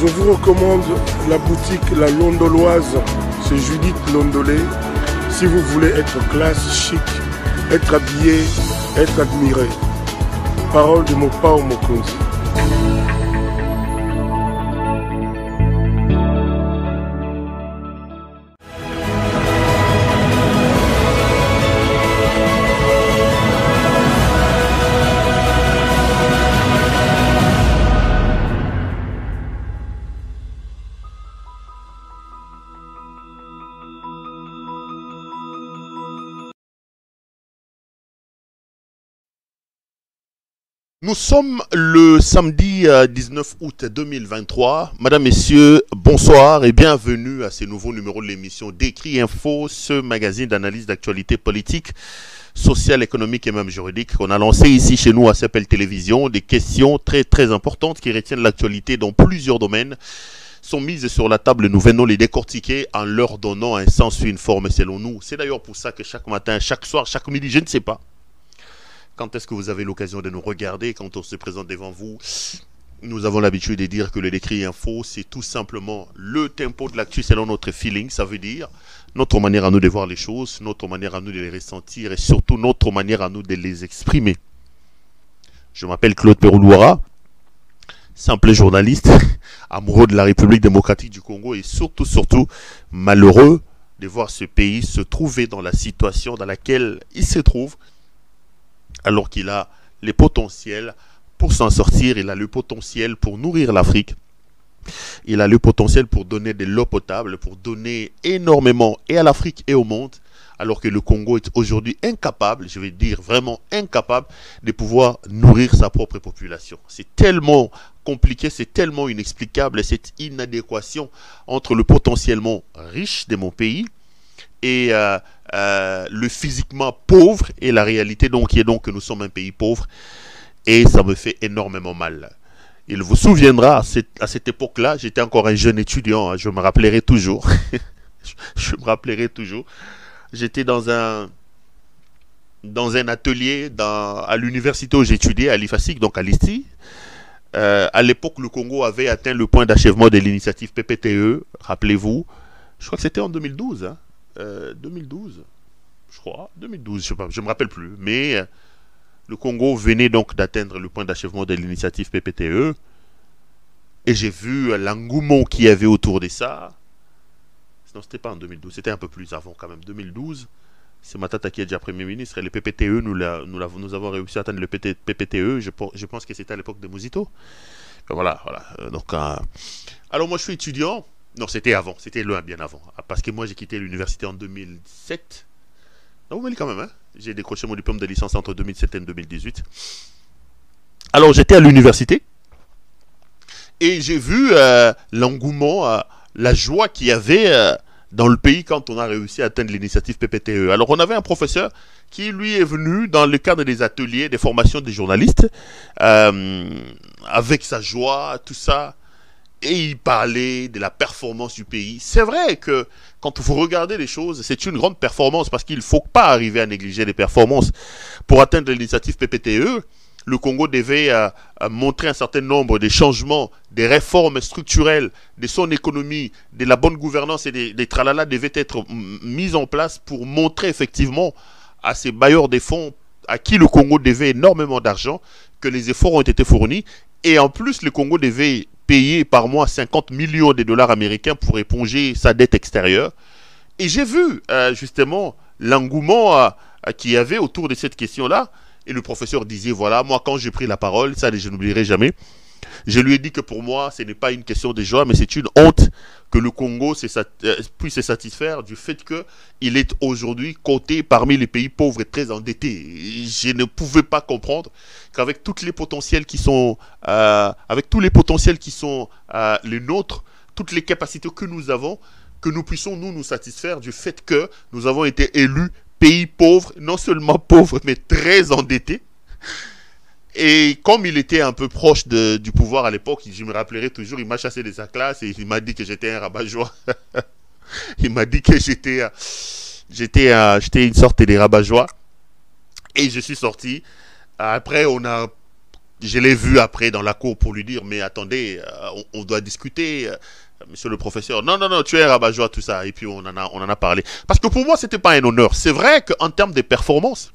Je vous recommande la boutique La Londoloise, c'est Judith Londolé. Si vous voulez être classe, chic, être habillé, être admiré. Parole de Mopao Mokonzi. Nous sommes le samedi 19 août 2023. Madame, Messieurs, bonsoir et bienvenue à ce nouveau numéro de l'émission Décrit Info, ce magazine d'analyse d'actualité politique, sociale, économique et même juridique qu'on a lancé ici chez nous à CPL Télévision. Des questions très importantes qui retiennent l'actualité dans plusieurs domaines sont mises sur la table. Nous venons les décortiquer en leur donnant un sens ou une forme selon nous. C'est d'ailleurs pour ça que chaque matin, chaque soir, chaque midi, je ne sais pas quand est-ce que vous avez l'occasion de nous regarder, quand on se présente devant vous. Nous avons l'habitude de dire que le Décrit Info, c'est tout simplement le tempo de l'actu selon notre feeling. Ça veut dire notre manière à nous de voir les choses, notre manière à nous de les ressentir et surtout notre manière à nous de les exprimer. Je m'appelle Claude Peroulouara, simple journaliste, amoureux de la République démocratique du Congo et surtout malheureux de voir ce pays se trouver dans la situation dans laquelle il se trouve, alors qu'il a les potentiels pour s'en sortir, il a le potentiel pour nourrir l'Afrique, il a le potentiel pour donner de l'eau potable, pour donner énormément et à l'Afrique et au monde, alors que le Congo est aujourd'hui incapable, je vais dire vraiment incapable, de pouvoir nourrir sa propre population. C'est tellement compliqué, c'est tellement inexplicable, cette inadéquation entre le potentiellement riche de mon pays et le physiquement pauvre et la réalité donc qui est donc que nous sommes un pays pauvre, et ça me fait énormément mal. Il vous souviendra, à cette époque-là, j'étais encore un jeune étudiant, hein, je me rappellerai toujours. Je me rappellerai toujours. J'étais dans un atelier à l'université où j'étudiais, à l'IFASIC, donc à l'ISTI. À l'époque, le Congo avait atteint le point d'achèvement de l'initiative PPTE, rappelez-vous. Je crois que c'était en 2012, hein. 2012, je crois, 2012, je ne me rappelle plus, mais le Congo venait donc d'atteindre le point d'achèvement de l'initiative PPTE, et j'ai vu l'engouement qu'il y avait autour de ça. Non, c'était pas en 2012, c'était un peu plus avant quand même, 2012, c'est Matata qui est déjà Premier ministre, et le PPTE, nous avons réussi à atteindre le PPTE, je pense que c'était à l'époque de Muzito. Voilà. Donc, alors moi je suis étudiant. Non, c'était avant, c'était loin, bien avant. Parce que moi, j'ai quitté l'université en 2007. Non, vous me dites quand même, hein. J'ai décroché mon diplôme de licence entre 2007 et 2018. Alors, j'étais à l'université. Et j'ai vu l'engouement, la joie qu'il y avait dans le pays quand on a réussi à atteindre l'initiative PPTE. Alors, on avait un professeur qui, lui, est venu dans le cadre des ateliers, des formations des journalistes, avec sa joie, tout ça. Et il parlait de la performance du pays. C'est vrai que quand vous regardez les choses, c'est une grande performance parce qu'il ne faut pas arriver à négliger les performances. Pour atteindre l'initiative PPTE, le Congo devait montrer un certain nombre de changements, des réformes structurelles de son économie, de la bonne gouvernance et des tralala devaient être mises en place pour montrer effectivement à ces bailleurs des fonds à qui le Congo devait énormément d'argent que les efforts ont été fournis. Et en plus, le Congo devait payer par mois 50 millions de dollars américains pour éponger sa dette extérieure. Et j'ai vu justement l'engouement qu'il y avait autour de cette question-là. Et le professeur disait, voilà, moi quand j'ai pris la parole, ça je n'oublierai jamais, je lui ai dit que pour moi, ce n'est pas une question de joie, mais c'est une honte que le Congo puisse se satisfaire du fait qu'il est aujourd'hui coté parmi les pays pauvres et très endettés. Je ne pouvais pas comprendre qu'avec tous les potentiels qui sont, les nôtres, toutes les capacités que nous avons, que nous puissions nous satisfaire du fait que nous avons été élus pays pauvres, non seulement pauvres, mais très endettés. Et comme il était un peu proche du pouvoir à l'époque, je me rappellerai toujours, il m'a chassé de sa classe et il m'a dit que j'étais un rabat-joie. Il m'a dit que j'étais une sorte de rabat-joie. Et je suis sorti. Après, on a Je l'ai vu après dans la cour pour lui dire, mais attendez, on doit discuter, monsieur le professeur. Non, non, non, tu es rabat-joie, tout ça. Et puis on en a parlé. Parce que pour moi, c'était pas un honneur. C'est vrai qu'en termes de performance,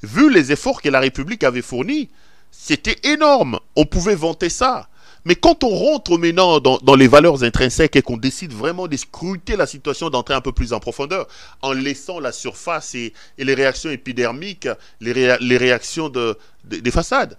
vu les efforts que la République avait fournis, c'était énorme. On pouvait vanter ça. Mais quand on rentre maintenant dans les valeurs intrinsèques et qu'on décide vraiment de scruter la situation, d'entrer un peu plus en profondeur, en laissant la surface et les réactions épidermiques, les réactions des façades,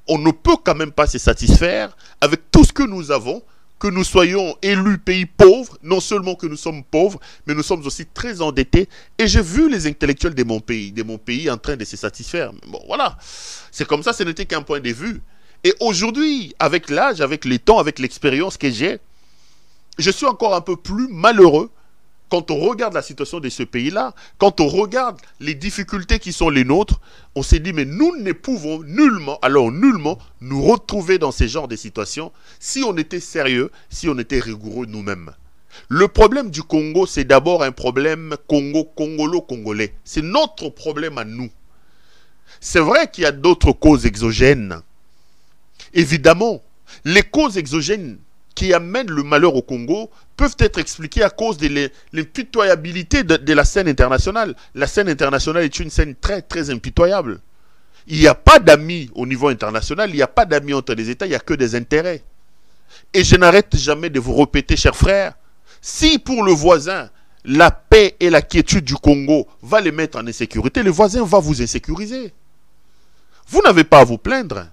on ne peut quand même pas se satisfaire avec tout ce que nous avons, que nous soyons élus pays pauvres, non seulement que nous sommes pauvres, mais nous sommes aussi très endettés. Et j'ai vu les intellectuels de mon pays en train de se satisfaire. Bon, voilà. C'est comme ça, ce n'était qu'un point de vue. Et aujourd'hui, avec l'âge, avec les temps, avec l'expérience que j'ai, je suis encore un peu plus malheureux quand on regarde la situation de ce pays-là, quand on regarde les difficultés qui sont les nôtres, on s'est dit, mais nous ne pouvons nullement, alors nullement, nous retrouver dans ces genres de situations si on était sérieux, si on était rigoureux nous-mêmes. Le problème du Congo, c'est d'abord un problème congolo-congolais. C'est notre problème à nous. C'est vrai qu'il y a d'autres causes exogènes. Évidemment, les causes exogènes qui amènent le malheur au Congo peuvent être expliquées à cause de l'impitoyabilité de la scène internationale. La scène internationale est une scène très, très impitoyable. Il n'y a pas d'amis au niveau international, il n'y a pas d'amis entre les États, il n'y a que des intérêts. Et je n'arrête jamais de vous répéter, chers frères, si pour le voisin, la paix et la quiétude du Congo va les mettre en insécurité, le voisin va vous insécuriser. Vous n'avez pas à vous plaindre.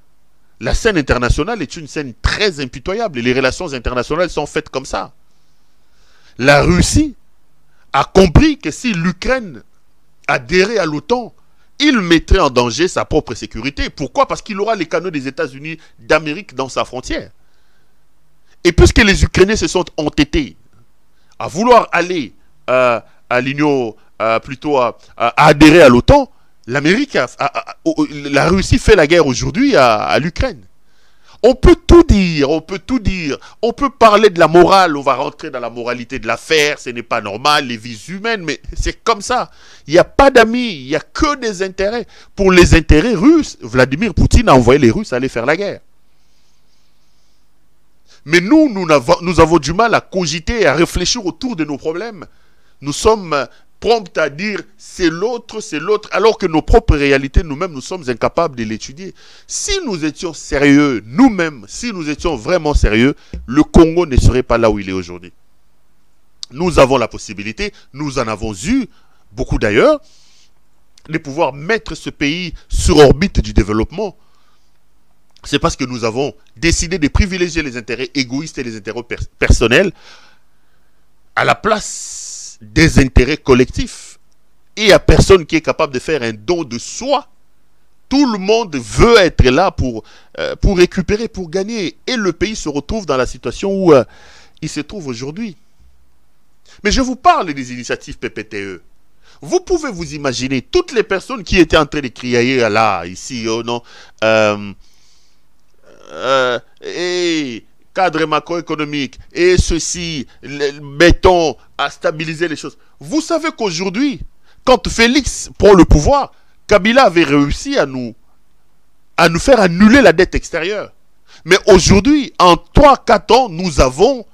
La scène internationale est une scène très impitoyable et les relations internationales sont faites comme ça. La Russie a compris que si l'Ukraine adhérait à l'OTAN, il mettrait en danger sa propre sécurité. Pourquoi? Parce qu'il aura les canaux des États-Unis d'Amérique dans sa frontière. Et puisque les Ukrainiens se sont entêtés à vouloir aller à l'Union, plutôt à adhérer à l'OTAN, la Russie fait la guerre aujourd'hui à l'Ukraine. On peut tout dire, on peut tout dire. On peut parler de la morale, on va rentrer dans la moralité de l'affaire, ce n'est pas normal, les vies humaines, mais c'est comme ça. Il n'y a pas d'amis, il n'y a que des intérêts. Pour les intérêts russes, Vladimir Poutine a envoyé les Russes aller faire la guerre. Mais nous avons du mal à cogiter et à réfléchir autour de nos problèmes. Nous sommes promptes à dire c'est l'autre, alors que nos propres réalités, nous-mêmes, nous sommes incapables de l'étudier. Si nous étions sérieux, nous-mêmes, si nous étions vraiment sérieux, le Congo ne serait pas là où il est aujourd'hui. Nous avons la possibilité, nous en avons eu, beaucoup d'ailleurs, de pouvoir mettre ce pays sur orbite du développement. C'est parce que nous avons décidé de privilégier les intérêts égoïstes et les intérêts personnels à la place des intérêts collectifs. Et il n'y a personne qui est capable de faire un don de soi. Tout le monde veut être là pour récupérer, pour gagner. Et le pays se retrouve dans la situation où il se trouve aujourd'hui. Mais je vous parle des initiatives PPTE. Vous pouvez vous imaginer toutes les personnes qui étaient en train de crier là, ici, oh non, et cadre macroéconomique, et ceci, mettons à stabiliser les choses. Vous savez qu'aujourd'hui, quand Félix prend le pouvoir, Kabila avait réussi à nous faire annuler la dette extérieure. Mais aujourd'hui, en 3-4 ans, nous avons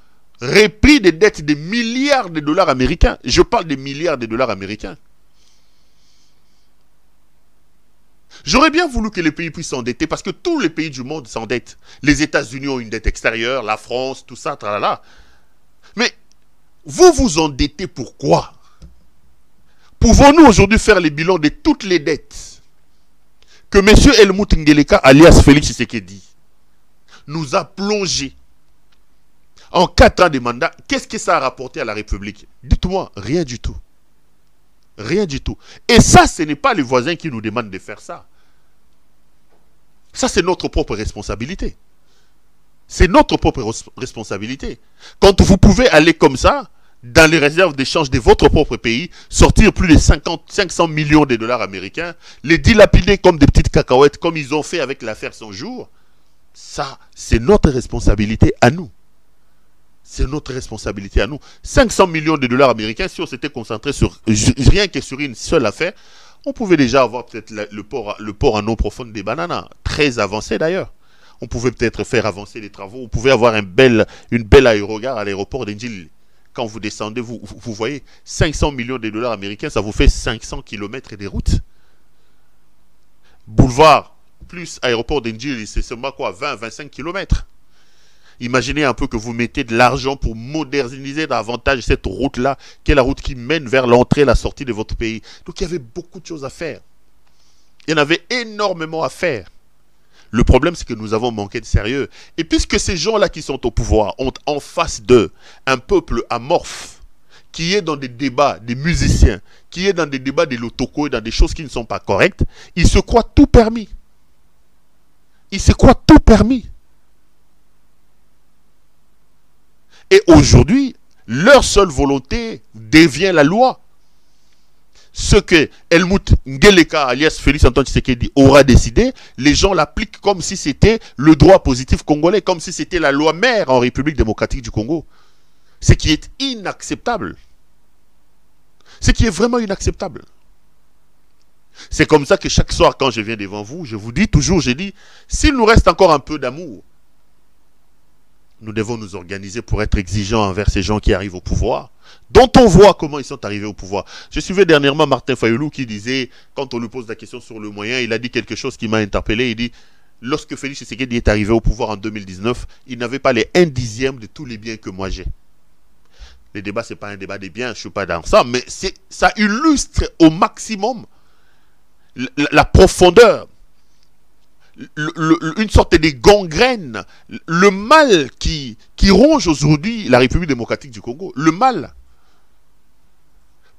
repris des dettes de milliards de dollars américains. Je parle de milliards de dollars américains. J'aurais bien voulu que les pays puissent s'endetter parce que tous les pays du monde s'endettent. Les États-Unis ont une dette extérieure, la France, tout ça, tralala. Mais vous vous endettez pourquoi? Pouvons-nous aujourd'hui faire le bilan de toutes les dettes que M. Helmut Ngeleka, alias Félix Tshisekedi, nous a plongé en 4 ans de mandat? Qu'est-ce que ça a rapporté à la République? Dites-moi, rien du tout. Rien du tout. Et ça, ce n'est pas les voisins qui nous demandent de faire ça. Ça, c'est notre propre responsabilité. C'est notre propre responsabilité. Quand vous pouvez aller comme ça, dans les réserves d'échange de votre propre pays, sortir plus de 500 millions de dollars américains, les dilapider comme des petites cacahuètes, comme ils ont fait avec l'affaire 100 jours, ça, c'est notre responsabilité à nous. C'est notre responsabilité à nous. 500 millions de dollars américains, si on s'était concentré sur rien que sur une seule affaire, On pouvait déjà avoir peut-être le port en eau profonde des Bananas, très avancé d'ailleurs. On pouvait peut-être faire avancer les travaux. On pouvait avoir une belle aérogare à l'aéroport d'Indjili. Quand vous descendez, vous voyez, 500 millions de dollars américains, ça vous fait 500 km des routes. Boulevard plus aéroport d'Indjili, c'est seulement quoi, 20-25 km. Imaginez un peu que vous mettez de l'argent pour moderniser davantage cette route-là, qui est la route qui mène vers l'entrée et la sortie de votre pays. Donc il y avait beaucoup de choses à faire. Il y en avait énormément à faire. Le problème, c'est que nous avons manqué de sérieux. Et puisque ces gens-là qui sont au pouvoir ont en face d'eux un peuple amorphe, qui est dans des débats des musiciens, qui est dans des débats des lotoko et dans des choses qui ne sont pas correctes, ils se croient tout permis. Ils se croient tout permis. Et aujourd'hui, leur seule volonté devient la loi. Ce que Helmut Ngeleka, alias Félix Antoine Tshisekedi, aura décidé, les gens l'appliquent comme si c'était le droit positif congolais, comme si c'était la loi mère en République démocratique du Congo. Ce qui est inacceptable. Ce qui est vraiment inacceptable. C'est comme ça que chaque soir, quand je viens devant vous, je vous dis toujours, je dis, s'il nous reste encore un peu d'amour, nous devons nous organiser pour être exigeants envers ces gens qui arrivent au pouvoir, dont on voit comment ils sont arrivés au pouvoir. Je suivais dernièrement Martin Fayoulou qui disait, quand on lui pose la question sur le moyen, il a dit quelque chose qui m'a interpellé. Il dit, lorsque Félix Tshisekedi est arrivé au pouvoir en 2019, il n'avait pas les 1/10 de tous les biens que moi j'ai. Le débat, ce n'est pas un débat des biens, je ne suis pas dans ça, mais ça illustre au maximum la profondeur, une sorte de gangrène, le mal qui ronge aujourd'hui la République démocratique du Congo, le mal.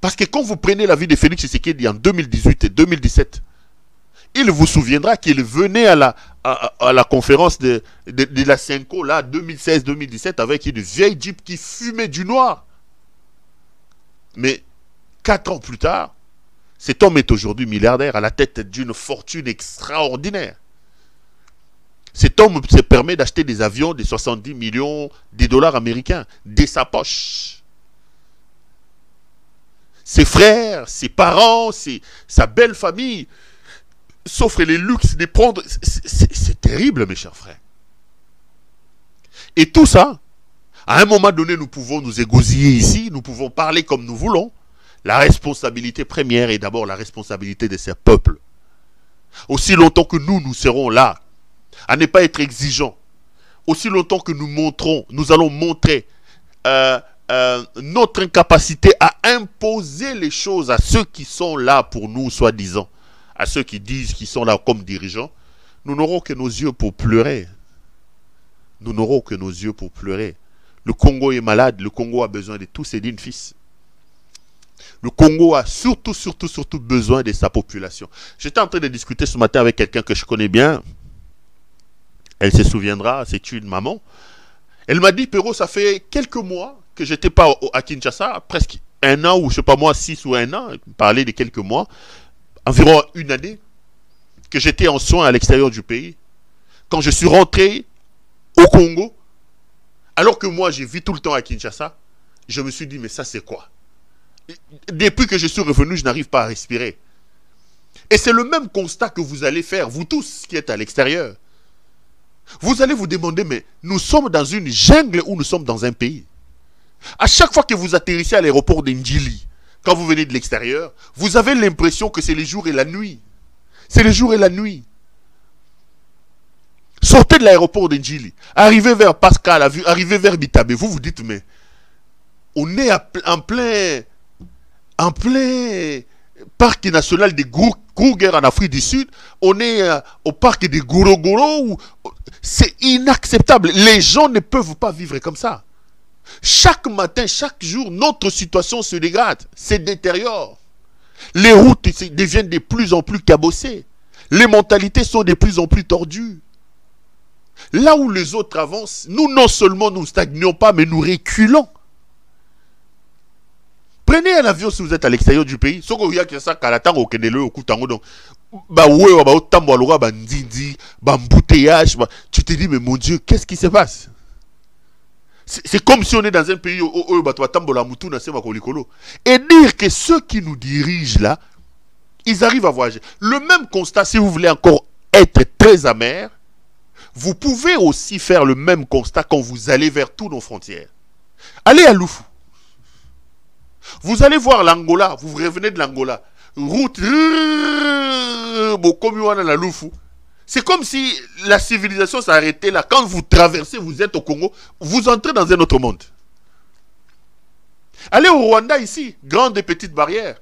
Parce que quand vous prenez la vie de Félix Tshisekedi en 2018 et 2017, il vous souviendra qu'il venait à la conférence de la Cinco, là, 2016-2017, avec une vieille Jeep qui fumait du noir. Mais 4 ans plus tard, cet homme est aujourd'hui milliardaire à la tête d'une fortune extraordinaire. Cet homme se permet d'acheter des avions de 70 millions de dollars américains de sa poche. Ses frères, ses parents, sa belle famille s'offrent les luxes de prendre. C'est terrible, mes chers frères. Et tout ça, à un moment donné, nous pouvons nous égosiller ici, nous pouvons parler comme nous voulons. La responsabilité première est d'abord la responsabilité de ces peuples. Aussi longtemps que nous serons là, à ne pas être exigeants, aussi longtemps que nous allons montrer notre incapacité à imposer les choses à ceux qui sont là pour nous, soi-disant, à ceux qui disent qu'ils sont là comme dirigeants, nous n'aurons que nos yeux pour pleurer. Nous n'aurons que nos yeux pour pleurer. Le Congo est malade, le Congo a besoin de tous ses dignes fils. Le Congo a surtout besoin de sa population. J'étais en train de discuter ce matin avec quelqu'un que je connais bien. Elle se souviendra, c'est une maman. Elle m'a dit, Perrault, ça fait quelques mois que je n'étais pas à Kinshasa, presque un an, ou je ne sais pas moi, 6 ou 1 an, elle me parlait de quelques mois, environ 1 année, que j'étais en soins à l'extérieur du pays. Quand je suis rentré au Congo, alors que moi, j'ai vu tout le temps à Kinshasa, je me suis dit, mais ça, c'est quoi? Depuis que je suis revenu, je n'arrive pas à respirer. Et c'est le même constat que vous allez faire, vous tous qui êtes à l'extérieur. Vous allez vous demander, mais nous sommes dans une jungle ou nous sommes dans un pays? À chaque fois que vous atterrissez à l'aéroport d'Indjili, quand vous venez de l'extérieur, vous avez l'impression que c'est le jour et la nuit. C'est le jour et la nuit. Sortez de l'aéroport d'Indjili, arrivez vers Pascal, arrivez vers Bitabe, vous vous dites, mais on est en plein parc national des Kruger en Afrique du Sud, on est au parc des Gorogoro, c'est inacceptable. Les gens ne peuvent pas vivre comme ça. Chaque matin, chaque jour, notre situation se dégrade, se détériore. Les routes deviennent de plus en plus cabossées. Les mentalités sont de plus en plus tordues. Là où les autres avancent, nous non seulement nous stagnons pas, mais nous reculons. Prenez un avion si vous êtes à l'extérieur du pays. Tu te dis, mais mon Dieu, qu'est-ce qui se passe? C'est comme si on est dans un pays et dire que ceux qui nous dirigent là, Ils arrivent à voyager. Le même constat, si vous voulez encore être très amer, vous pouvez aussi faire le même constat quand vous allez vers tous nos frontières. Allez à Loufou. Vous allez voir l'Angola, vous revenez de l'Angola. Route, c'est comme si la civilisation s'arrêtait là. Quand vous traversez, vous êtes au Congo, vous entrez dans un autre monde. Allez au Rwanda ici, grande et petite barrière.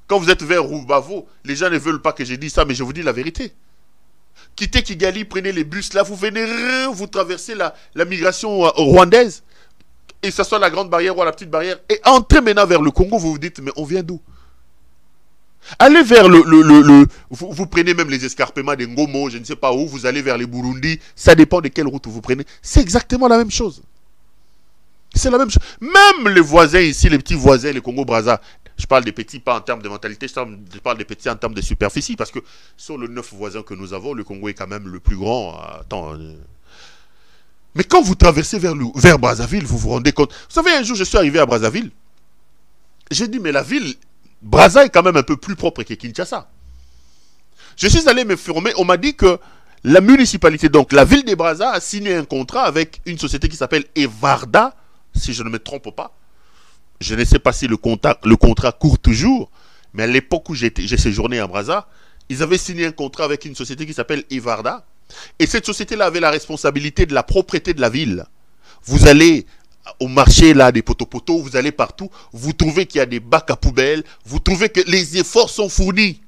Quand vous êtes vers Rubavo, les gens ne veulent pas que je dise ça, mais je vous dis la vérité. Quittez Kigali, prenez les bus là, vous venez, vous traversez la migration rwandaise, et que ce soit la grande barrière ou la petite barrière, et entrez maintenant vers le Congo, vous vous dites, mais on vient d'où? Allez vers vous prenez même les escarpements des Ngomo, je ne sais pas où, vous allez vers les Burundi, ça dépend de quelle route vous prenez. C'est exactement la même chose. C'est la même chose. Même les voisins ici, les petits voisins, les Congo-Brazza, je parle des petits pas en termes de mentalité, je parle des petits en termes de superficie, parce que sur les 9 voisins que nous avons, le Congo est quand même le plus grand. Attends, mais quand vous traversez vers Brazzaville, vous vous rendez compte. Vous savez, un jour, je suis arrivé à Brazzaville. J'ai dit, mais la ville, Brazza est quand même un peu plus propre que Kinshasa. Je suis allé me former, on m'a dit que la municipalité, donc la ville de Brazza, a signé un contrat avec une société qui s'appelle Evarda, si je ne me trompe pas. Je ne sais pas si le contrat court toujours, mais à l'époque où j'ai séjourné à Brazza, ils avaient signé un contrat avec une société qui s'appelle Evarda. Et cette société-là avait la responsabilité de la propreté de la ville. Vous allez au marché là des poteaux-poteaux, vous allez partout, vous trouvez qu'il y a des bacs à poubelles, vous trouvez que les efforts sont fournis.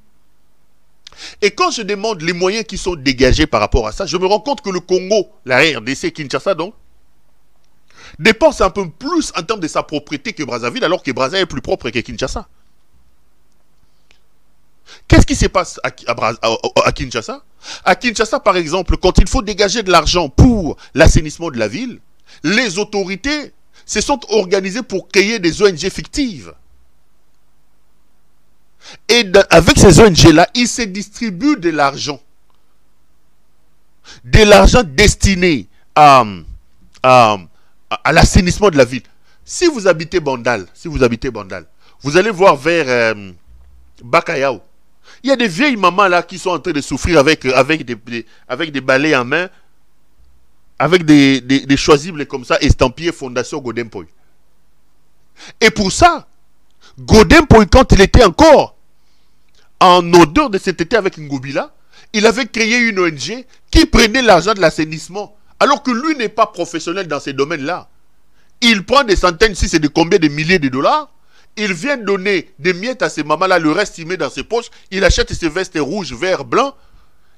Et quand je demande les moyens qui sont dégagés par rapport à ça, je me rends compte que le Congo, la RDC, Kinshasa donc, dépense un peu plus en termes de sa propreté que Brazzaville, alors que Brazza est plus propre que Kinshasa. Qu'est-ce qui se passe à Kinshasa? À Kinshasa, par exemple, quand il faut dégager de l'argent pour l'assainissement de la ville, les autorités se sont organisées pour créer des ONG fictives. Et avec ces ONG-là, ils se distribuent de l'argent. De l'argent destiné à l'assainissement de la ville. Si vous habitez Bandal, vous allez voir vers Bakayao. Il y a des vieilles mamans là qui sont en train de souffrir avec des balais en main, avec des choisibles comme ça, estampillés Fondation Godempoy. Et pour ça, Godempoy, quand il était encore en odeur de cet été avec Ngobila, il avait créé une ONG qui prenait l'argent de l'assainissement, alors que lui n'est pas professionnel dans ces domaines-là. Il prend des centaines, si c'est de combien de milliers de dollars, il vient donner des miettes à ces mamans-là, le reste il met dans ses poches, il achète ses vestes rouges, vert, blanc,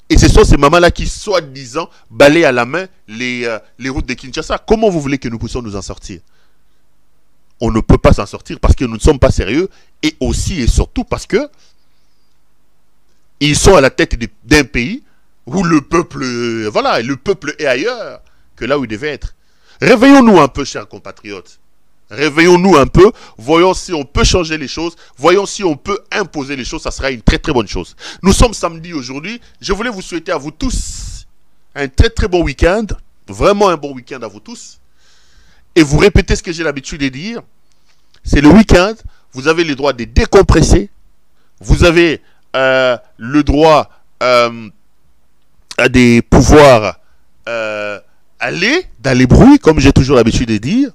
et ce sont ces mamans-là qui, soi-disant, balayent à la main les routes de Kinshasa. Comment vous voulez que nous puissions nous en sortir? On ne peut pas s'en sortir parce que nous ne sommes pas sérieux, et aussi et surtout parce que ils sont à la tête d'un pays où le peuple, voilà, le peuple est ailleurs que là où il devait être. Réveillons-nous un peu, chers compatriotes. Réveillons-nous un peu, voyons si on peut changer les choses, voyons si on peut imposer les choses, ça sera une très très bonne chose. Nous sommes samedi aujourd'hui, je voulais vous souhaiter à vous tous un très très bon week-end, vraiment un bon week-end à vous tous, et vous répétez ce que j'ai l'habitude de dire, c'est le week-end, vous avez le droit de décompresser, vous avez le droit à des pouvoirs aller dans les bruits, comme j'ai toujours l'habitude de dire.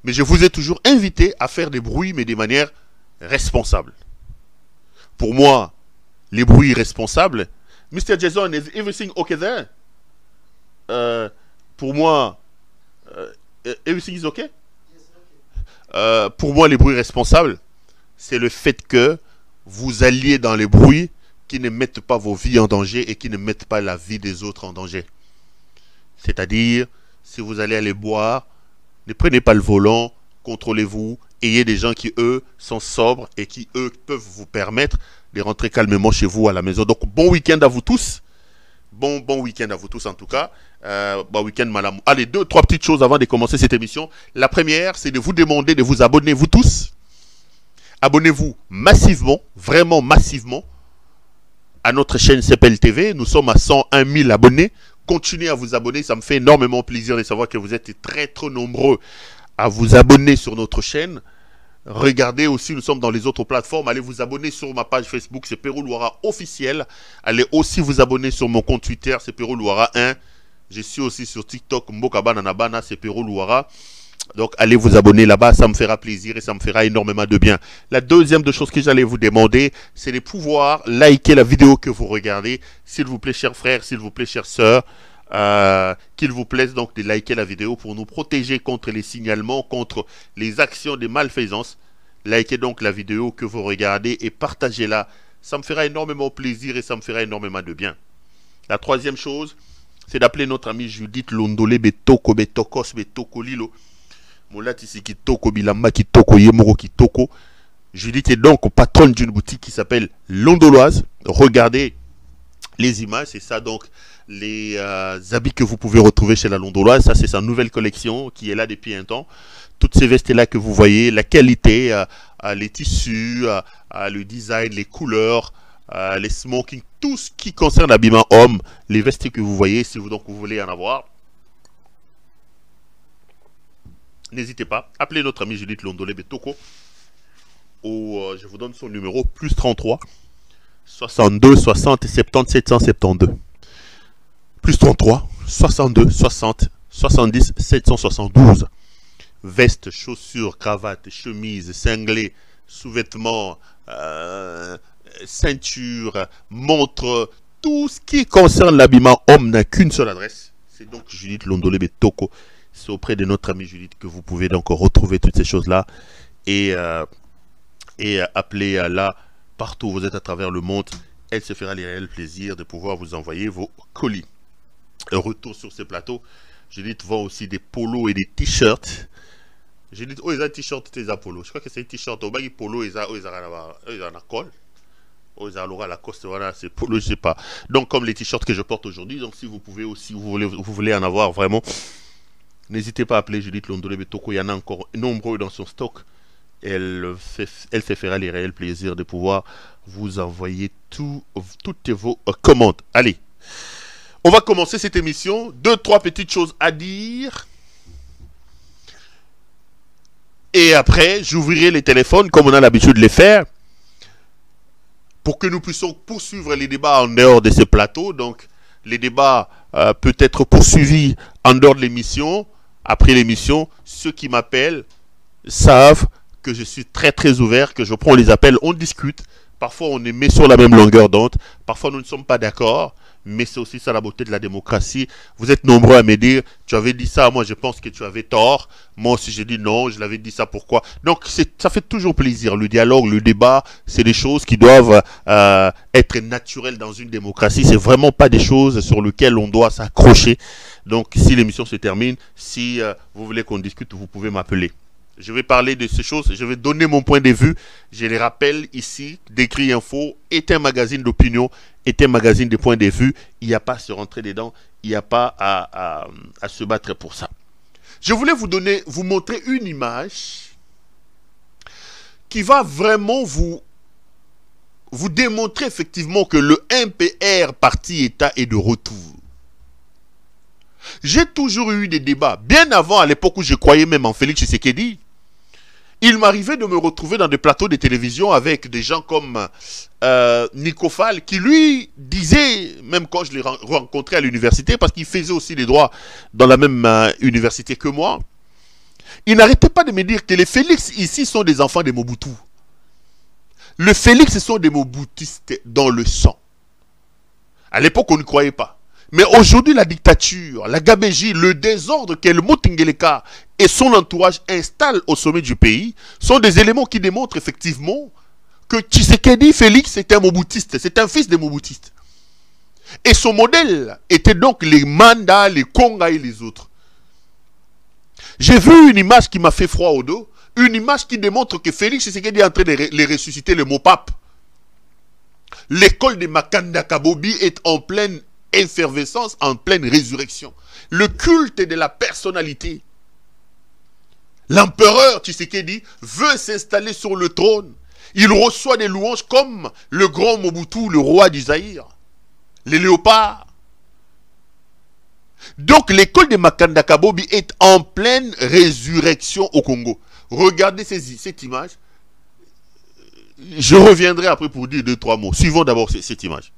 Mais je vous ai toujours invité à faire des bruits, mais de manière responsable. Pour moi, les bruits responsables, Mr. Jason, is everything okay there? Pour moi, everything is okay? Pour moi, les bruits responsables, c'est le fait que vous alliez dans les bruits qui ne mettent pas vos vies en danger et qui ne mettent pas la vie des autres en danger. C'est-à-dire, si vous allez aller boire, ne prenez pas le volant, contrôlez-vous, ayez des gens qui, eux, sont sobres et qui, eux, peuvent vous permettre de rentrer calmement chez vous à la maison. Donc, bon week-end à vous tous. Bon week-end à vous tous, en tout cas. Bon week-end, madame. Allez, 2-3 petites choses avant de commencer cette émission. La première, c'est de vous demander de vous abonner, vous tous. Abonnez-vous massivement, vraiment massivement, à notre chaîne CPL TV. Nous sommes à 101 000 abonnés. Continuez à vous abonner, ça me fait énormément plaisir de savoir que vous êtes très nombreux à vous abonner sur notre chaîne. Regardez aussi, nous sommes dans les autres plateformes. Allez vous abonner sur ma page Facebook, c'est Pero Luara officiel. Allez aussi vous abonner sur mon compte Twitter, c'est Pero Luara 1. Je suis aussi sur TikTok, Mboka Nanabana, c'est Pero Luara. Donc allez vous abonner là-bas, ça me fera plaisir et ça me fera énormément de bien. La deuxième de choses que j'allais vous demander, c'est de pouvoir liker la vidéo que vous regardez. S'il vous plaît, chers frères, s'il vous plaît, chères sœurs, qu'il vous plaise donc de liker la vidéo pour nous protéger contre les signalements, contre les actions de malfaisance. Likez donc la vidéo que vous regardez et partagez-la. Ça me fera énormément plaisir et ça me fera énormément de bien. La troisième chose, c'est d'appeler notre amie Judith Londolé Betoko Betokos Betoko Lilo. Molatisi Kitoko Bilamba Kitoko Yemoro Kitoko. Judith est donc patronne d'une boutique qui s'appelle Londoloise. Regardez les images, c'est ça donc les habits que vous pouvez retrouver chez la Londoloise. Ça c'est sa nouvelle collection qui est là depuis un temps. Toutes ces vestes là que vous voyez, la qualité, les tissus, le design, les couleurs, les smokings, tout ce qui concerne l'habillement homme, les vestes que vous voyez, si vous voulez en avoir. N'hésitez pas, appelez notre ami Judith Londolé Betoko. Je vous donne son numéro, plus 33 62 60 70 772. Plus 33 62 60 70 772. Vestes, chaussures, cravates, chemises, cinglés, sous-vêtements, ceinture, montre, tout ce qui concerne l'habillement homme n'a qu'une seule adresse. C'est donc Judith Londolé Betoko. C'est auprès de notre amie Judith que vous pouvez donc retrouver toutes ces choses-là et appeler là partout où vous êtes à travers le monde. Elle se fera les réels plaisirs de pouvoir vous envoyer vos colis. Retour sur ces plateaux. Judith vend aussi des polos et des t-shirts. Judith, oh, ils ont un t-shirt, ils ont un polo. Je crois que c'est un t-shirt. Au bas, ils polo, ils ont un col. Oh, ils ont la coste, voilà, c'est polo, je sais pas. Donc, comme les t-shirts que je porte aujourd'hui, donc si vous pouvez aussi, vous voulez en avoir vraiment, n'hésitez pas à appeler Judith Londolé Betoko. Il y en a encore nombreux dans son stock. Elle se fera les réels plaisirs de pouvoir vous envoyer toutes vos commandes. Allez, on va commencer cette émission. 2-3 petites choses à dire. Et après, j'ouvrirai les téléphones comme on a l'habitude de les faire pour que nous puissions poursuivre les débats en dehors de ce plateau. Donc, les débats peuvent être poursuivis en dehors de l'émission. Après l'émission, ceux qui m'appellent savent que je suis très très ouvert, que je prends les appels, on discute. Parfois, on est mis sur la même longueur d'onde. Parfois, nous ne sommes pas d'accord. Mais c'est aussi ça la beauté de la démocratie. Vous êtes nombreux à me dire, tu avais dit ça, moi je pense que tu avais tort. Moi aussi j'ai dit non, je l'avais dit ça, pourquoi? Donc ça fait toujours plaisir. Le dialogue, le débat, c'est des choses qui doivent être naturelles dans une démocratie. C'est vraiment pas des choses sur lesquelles on doit s'accrocher. Donc si l'émission se termine, si vous voulez qu'on discute, vous pouvez m'appeler. Je vais parler de ces choses, je vais donner mon point de vue. Je les rappelle ici, Décrit Info est un magazine d'opinion, est un magazine de points de vue. Il n'y a pas à se rentrer dedans, il n'y a pas à se battre pour ça. Je voulais vous montrer une image qui va vraiment vous démontrer effectivement que le MPR Parti État est de retour. J'ai toujours eu des débats, bien avant, à l'époque où je croyais même en Félix Tshisekedi. Il m'arrivait de me retrouver dans des plateaux de télévision avec des gens comme Nico Fall, qui lui disait, même quand je l'ai rencontré à l'université, parce qu'il faisait aussi les droits dans la même université que moi, il n'arrêtait pas de me dire que les Félix ici sont des enfants de Mobutu. Les Félix sont des Mobutistes dans le sang. À l'époque, on ne croyait pas. Mais aujourd'hui, la dictature, la gabégie, le désordre qu'Helmut Ngeleka et son entourage installent au sommet du pays sont des éléments qui démontrent effectivement que Tshisekedi Félix est un Mobutiste, c'est un fils des Mobutistes. Et son modèle était donc les Manda, les Konga et les autres. J'ai vu une image qui m'a fait froid au dos, une image qui démontre que Félix Tshisekedi est en train de les ressusciter, le mot pape. L'école de Makanda Kabobi est en pleine effervescence, en pleine résurrection. Le culte de la personnalité. L'empereur Tshisekedi veut s'installer sur le trône. Il reçoit des louanges comme le grand Mobutu, le roi du Zaïre, les léopards. Donc l'école de Makanda Kabobi est en pleine résurrection au Congo. Regardez cette image. Je reviendrai après pour dire 2-3 mots. Suivons d'abord cette image.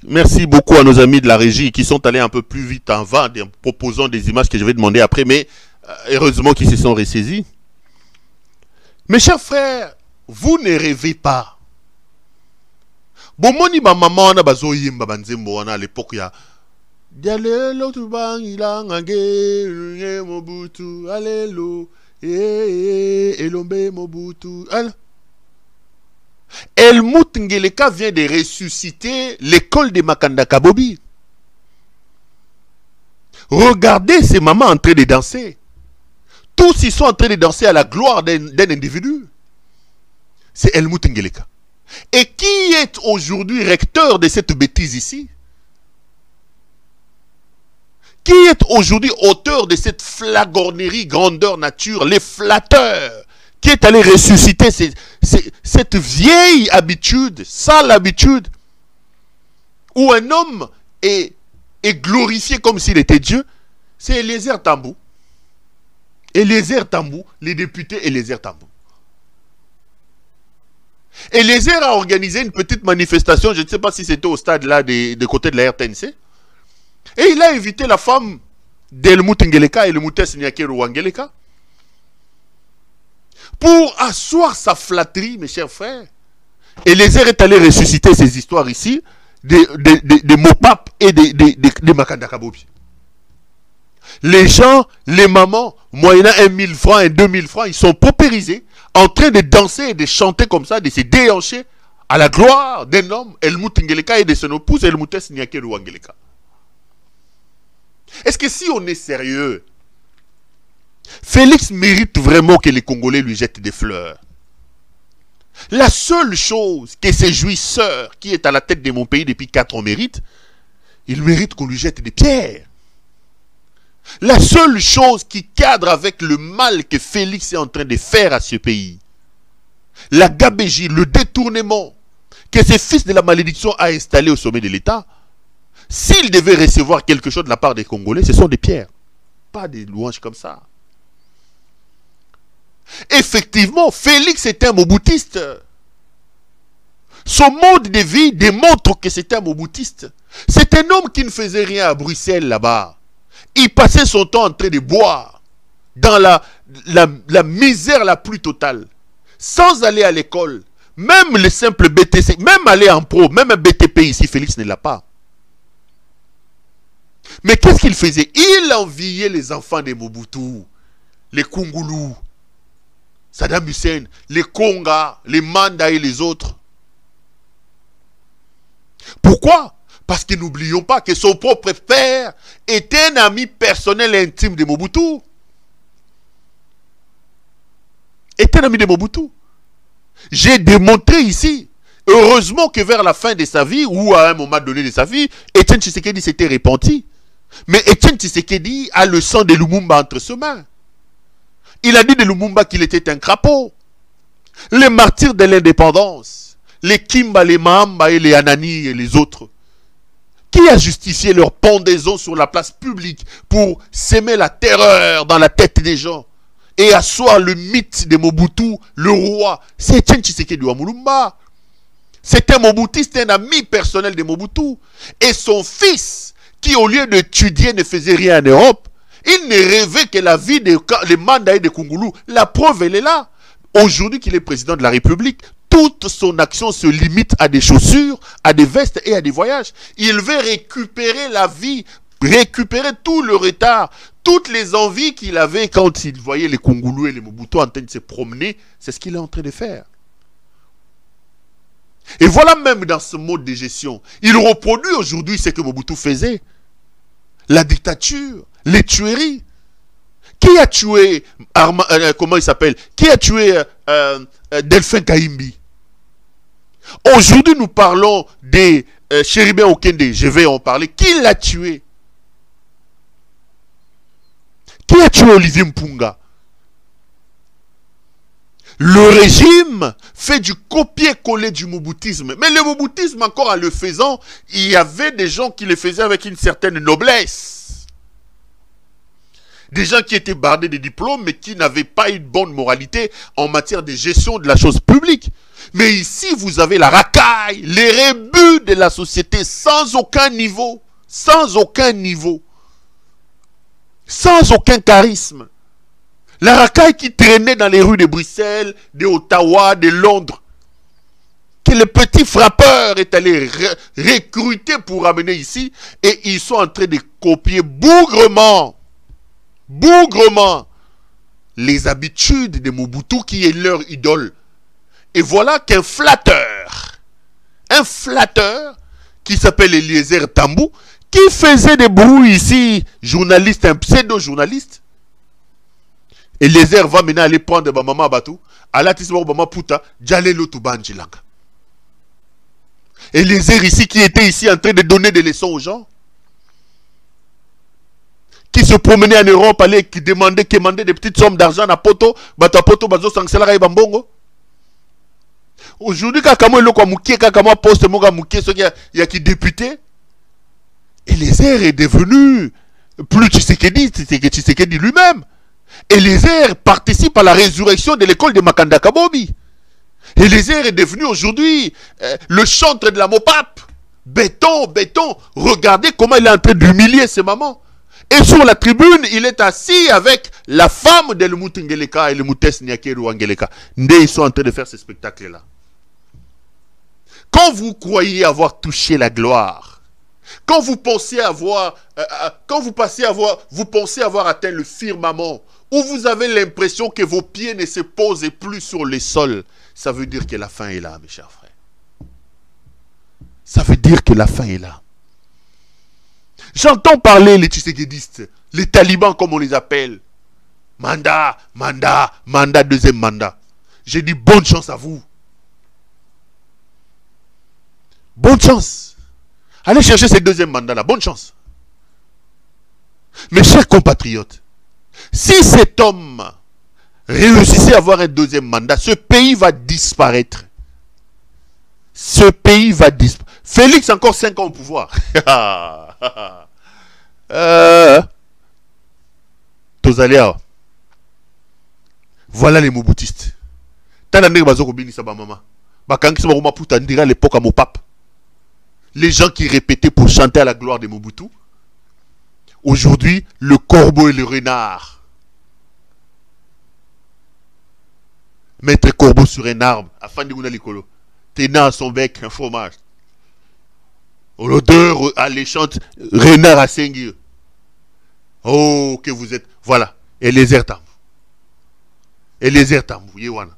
Merci beaucoup à nos amis de la régie qui sont allés un peu plus vite en vain en proposant des images que je vais demander après, mais heureusement qu'ils se sont ressaisis. Mes chers frères, vous ne rêvez pas. Bon, moni ma maman na bazo yimba banzembo à l'époque ya. Dialelo tu bang ilangange Mobutu alelo elombe Mobutu. Helmut Ngeleka vient de ressusciter l'école de Makanda Kabobi. Regardez ces mamans en train de danser. Tous ils sont en train de danser à la gloire d'un individu. C'est Helmut Ngeleka. Et qui est aujourd'hui recteur de cette bêtise ici? Qui est aujourd'hui auteur de cette flagornerie, grandeur nature, les flatteurs, qui est allé ressusciter cette vieille habitude, sale habitude, où un homme est glorifié comme s'il était Dieu? C'est Eliezer Tambou. Eliezer Tambou, les députés Eliezer Tambou. Eliezer a organisé une petite manifestation, je ne sais pas si c'était au stade là de côté de la RTNC. Et il a invité la femme d'Helmut Ngeleka, Helmutes Nyakeru Ngeleka, pour asseoir sa flatterie, mes chers frères. Eliezer est allé ressusciter ces histoires ici, de Mopap et de Makanda Kabobi. Les gens, les mamans, moyennant 1000 francs et 2000 francs, ils sont paupérisés, en train de danser et de chanter comme ça, de se déhancher à la gloire d'un homme, Helmut Ngeleka, et de son épouse, Helmutes Nyakeru Ngeleka. Est-ce que si on est sérieux, Félix mérite vraiment que les Congolais lui jettent des fleurs? La seule chose que ces jouisseurs qui est à la tête de mon pays depuis 4 ans méritent, il mérite qu'on lui jette des pierres. La seule chose qui cadre avec le mal que Félix est en train de faire à ce pays, la gabégie, le détournement que ce fils de la malédiction a installé au sommet de l'État, s'il devait recevoir quelque chose de la part des Congolais, ce sont des pierres, pas des louanges comme ça. Effectivement, Félix était un moboutiste. Son mode de vie démontre que c'était un moboutiste. C'est un homme qui ne faisait rien à Bruxelles là-bas. Il passait son temps en train de boire dans la misère la plus totale, sans aller à l'école. Même le simple BTC, même aller en pro, même un BTP ici, Félix ne l'a pas. Mais qu'est-ce qu'il faisait? Il enviait les enfants de Mobutu, les Kungulu, Saddam Hussein, les Konga, les Manda et les autres. Pourquoi? Parce que n'oublions pas que son propre père était un ami personnel et intime de Mobutu. Était un ami de Mobutu. J'ai démontré ici, heureusement que vers la fin de sa vie, ou à un moment donné de sa vie, Étienne Tshisekedi s'était repenti. Mais Étienne Tshisekedi a le sang de Lumumba entre ses mains. Il a dit de Lumumba qu'il était un crapaud. Les martyrs de l'indépendance, les Kimba, les Mahamba et les Anani et les autres, qui a justifié leur pendaison sur la place publique pour s'aimer la terreur dans la tête des gens et asseoir le mythe de Mobutu, le roi? C'est Etienne Tshisekedi wa Mulumba. C'était Mobutu, un ami personnel de Mobutu. Et son fils, qui au lieu d'étudier ne faisait rien en Europe, il ne rêvait que la vie des mandats de Kungulu. La preuve, elle est là. Aujourd'hui qu'il est président de la République, toute son action se limite à des chaussures, à des vestes et à des voyages. Il veut récupérer la vie, récupérer tout le retard, toutes les envies qu'il avait quand il voyait les Kungulu et les Mobutu en train de se promener. C'est ce qu'il est en train de faire. Et voilà, même dans ce mode de gestion, il reproduit aujourd'hui ce que Mobutu faisait. La dictature, les tueries. Qui a tué, comment il s'appelle? Qui a tué Delphin Kaimbi? Aujourd'hui, nous parlons des Chéribin Okende. Je vais en parler. Qui l'a tué? Qui a tué Olivier Mpunga? Le régime fait du copier-coller du moboutisme. Mais le moboutisme, encore en le faisant, il y avait des gens qui le faisaient avec une certaine noblesse. Des gens qui étaient bardés de diplômes, mais qui n'avaient pas une bonne moralité en matière de gestion de la chose publique. Mais ici, vous avez la racaille, les rébus de la société, sans aucun niveau. Sans aucun niveau. Sans aucun charisme. La racaille qui traînait dans les rues de Bruxelles, de Ottawa, de Londres. Que le petit frappeur est allé recruter pour ramener ici. Et ils sont en train de copier bougrement les habitudes de Mobutu qui est leur idole. Et voilà qu'un flatteur qui s'appelle Eliezer Tambou, qui faisait des bruits ici, journaliste, un pseudo-journaliste. Eliezer va maintenant aller prendre maman Batou, alatismo maman Puta, Djalelo Tubanjilanga. Eliezer ici qui était ici en train de donner des leçons aux gens, qui se promenait en Europe, allait, qui demandait des petites sommes d'argent à Poto, Bazo Sangsela Bambongo. Aujourd'hui, quand il y a poste, il y a qui député. Eliezer est devenu plus Tshisekedi lui-même. Eliezer participe à la résurrection de l'école de Makanda Kabobi. Eliezer est devenu aujourd'hui le chantre de la Mopap. Béton. Regardez comment il est en train d'humilier ses mamans. Et sur la tribune, il est assis avec la femme de Lumutungeleka et le Mutes Nyakeru Angeleka. Ils sont en train de faire ce spectacle-là. Quand vous croyez avoir touché la gloire, quand vous pensez avoir, vous pensez avoir atteint le firmament, où vous avez l'impression que vos pieds ne se posent plus sur le sol, ça veut dire que la fin est là, mes chers frères. Ça veut dire que la fin est là. J'entends parler les Tshisekidistes, les talibans comme on les appelle. Mandat, deuxième mandat. J'ai dit bonne chance à vous. Bonne chance. Allez chercher ce deuxième mandat-là. Bonne chance. Mes chers compatriotes, si cet homme réussissait à avoir un deuxième mandat, ce pays va disparaître. Ce pays va disparaître. Félix, encore 5 ans au pouvoir. Tozalia. Voilà les Mobutistes. L'époque à Mopap. Les gens qui répétaient pour chanter à la gloire de Mobutu. Aujourd'hui, le corbeau et le renard. Mettre corbeau sur un arbre, afin de l'écolo. Tenant à son bec un fromage. L'odeur alléchante, renard à Sengi. Oh, que vous êtes. Voilà. Eliezer Tambou. Eliezer Tambou. Yewana.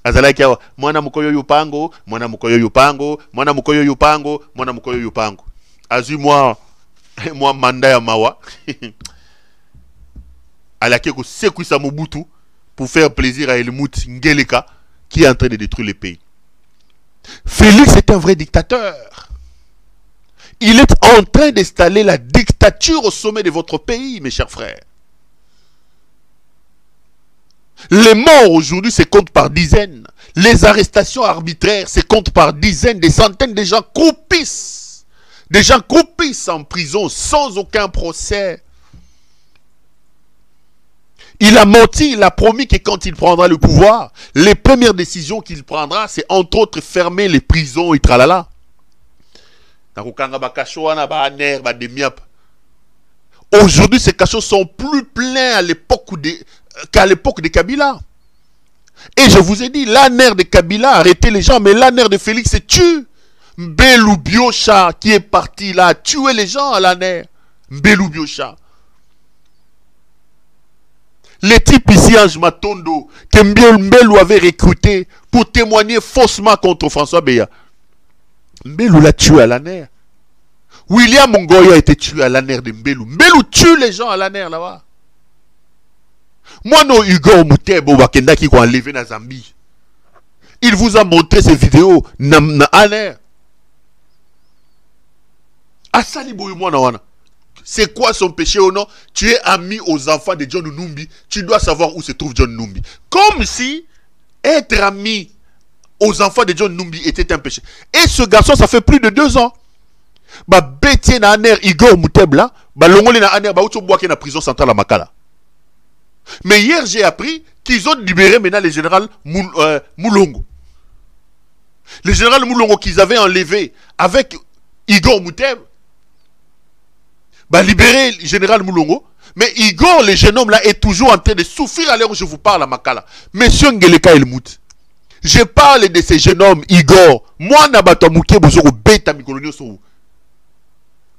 Azalaki mwana mukoyo yupango, mwana mukoyo yupango, mwana mukoyo yupango, mwana mukoyo yupango. Azu moi manda ya mawa. Alaki ko sekuisa Mobutu pour faire plaisir à Helmut Ngeleka qui est en train de détruire le pays. Félix est un vrai dictateur. Il est en train d'installer la dictature au sommet de votre pays, mes chers frères. Les morts aujourd'hui se comptent par dizaines. Les arrestations arbitraires se comptent par dizaines. Des centaines de gens croupissent. Des gens croupissent en prison sans aucun procès. Il a menti, il a promis que quand il prendra le pouvoir, les premières décisions qu'il prendra, c'est entre autres fermer les prisons et tralala. Aujourd'hui, ces cachot sont plus pleins qu'à l'époque de Kabila. Et je vous ai dit, l'ANR de Kabila a arrêté les gens, mais l'ANR de Félix se tue. Mbelou Biocha qui est parti là, a tué les gens à l'ANR. Mbelou Biocha. Les types ici, Ange Matondo, que Mbelou avait recruté pour témoigner faussement contre François Beya. Mbelou l'a tué à l'ANR. William Ngoya a été tué à l'ANR de Mbelou. Mbelou tue les gens à l'ANR là-bas. Moi, non, Hugo Moutebo Wakenda qui a enlevé na Zambie. Il vous a montré ces vidéos na ANR. Asali Bouyumwana wana. C'est quoi son péché ou non? Tu es ami aux enfants de John Numbi. Tu dois savoir où se trouve John Numbi. Comme si être ami aux enfants de John Numbi était un péché. Et ce garçon, ça fait plus de 2 ans. Bah, Bétier na aner Igor Moutebla, bah, longole na aner, bah, outo boake na prison centrale à Makala. Mais hier, j'ai appris qu'ils ont libéré maintenant le général Moulongo. Le général Moulongo qu'ils avaient enlevé avec Igor Mouteb, bah, libéré le général Moulongo. Mais Igor, le jeune homme là, est toujours en train de souffrir à l'heure où je vous parle à Makala. Monsieur Ngeleka Elmout. Je parle de ces jeunes hommes, Igor. Moi, Nabato Mouké, Bozoro, Beta Mikolonio Sou.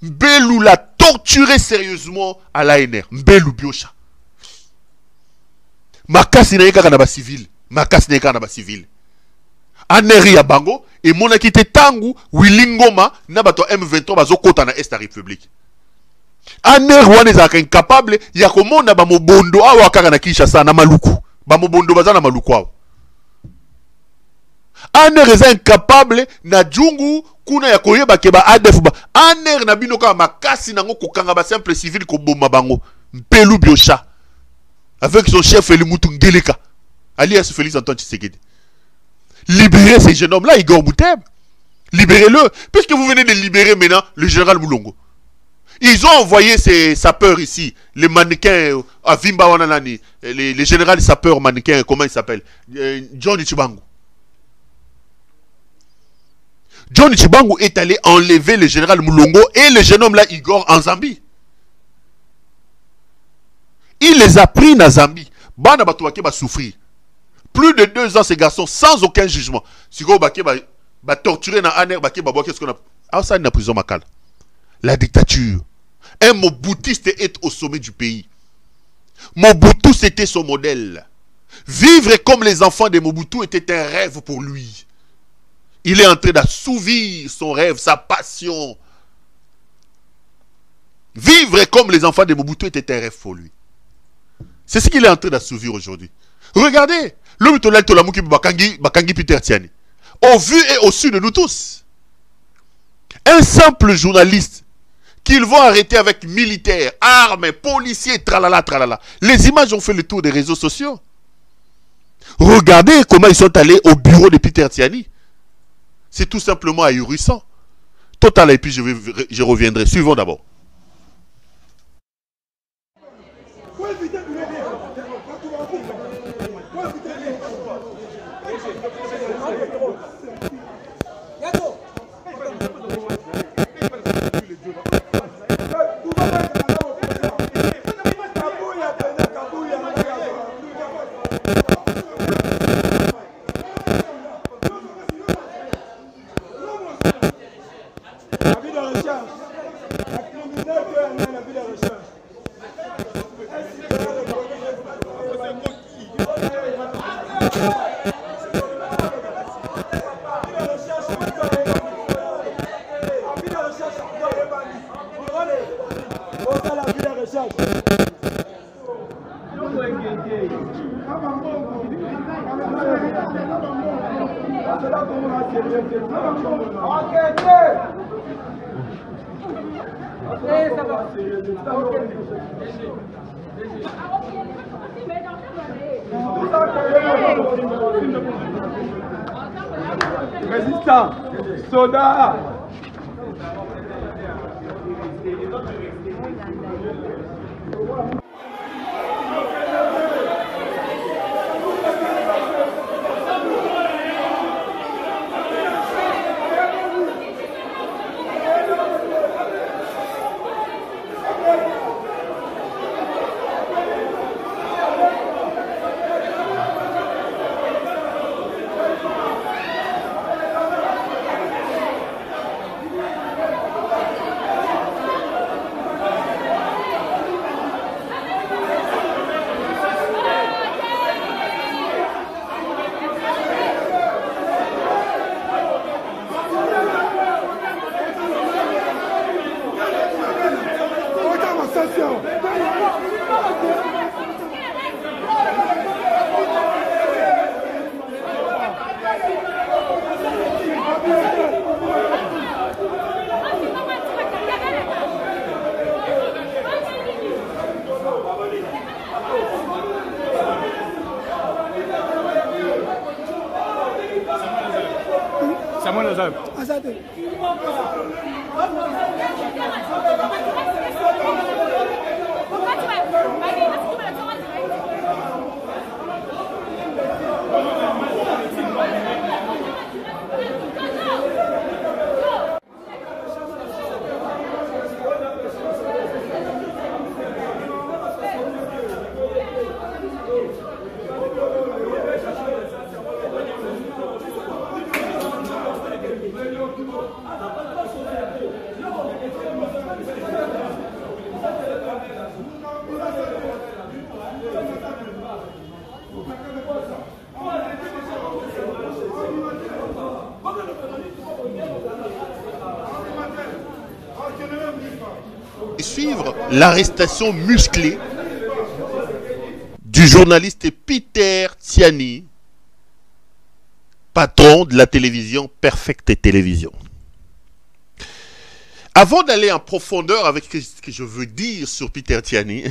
Mbelou l'a torturé sérieusement à l'ANR. Mbelou Biocha. Makasi na kanaba civil. Makasi na kanaba civil. Aneri ya bango. Et mon akite tangu, Willingoma, Nabato M23, bazo kota na Est la République. Aner wane zaka incapable, ya komona ba mobondo awa kaka na Kinshasa na Maluku. Ba mobondo baza na Maluku awa. Aner eza incapable na jungu kuna ya koyeba ke ba ADF ba. Aner na bino ka makasi nango kokanga ba simple civil ko bomba bango. Mbelou Biocha. Avec son chef Elimutu Ngeleka. Alias Félix Antoine Tshisekedi. Libérez ces jeunes hommes là, Igor Mouteb. Libérez-le. Puisque vous venez de libérer maintenant le général Moulongo. Ils ont envoyé ces sapeurs ici, les mannequins à Vimba Wananani, les généraux sapeurs mannequins, comment ils s'appellent? John Ichibangu. John Ichibangu est allé enlever le général Moulongo et le jeune homme là, Igor, en Zambie. Il les a pris en Zambie. Bana Batouake va souffrir. Plus de 2 ans, ces garçons, sans aucun jugement. Si vous va torturer dans Aner, qu'est-ce qu'on a? Ah, ça, il y a prison Makala. La dictature. Un Moboutiste est au sommet du pays. Mobutu, c'était son modèle. Vivre comme les enfants de Mobutu était un rêve pour lui. Il est en train d'assouvir son rêve, sa passion. Vivre comme les enfants de Mobutu était un rêve pour lui. C'est ce qu'il est en train d'assouvir aujourd'hui. Regardez, l'homme Tolamuki Bakangi Peter Tiani. Au vu et au su de nous tous. Un simple journaliste qu'ils vont arrêter avec militaires, armes, policiers, tralala, tralala. Les images ont fait le tour des réseaux sociaux. Regardez comment ils sont allés au bureau de Peter Tiani. C'est tout simplement ahurissant. Total, et puis je reviendrai. Suivons d'abord. Résistant, soda. Samuel Azad. Suivre l'arrestation musclée du journaliste Peter Tiani, patron de la télévision Perfect Télévision. Avant d'aller en profondeur avec ce que je veux dire sur Peter Tiani,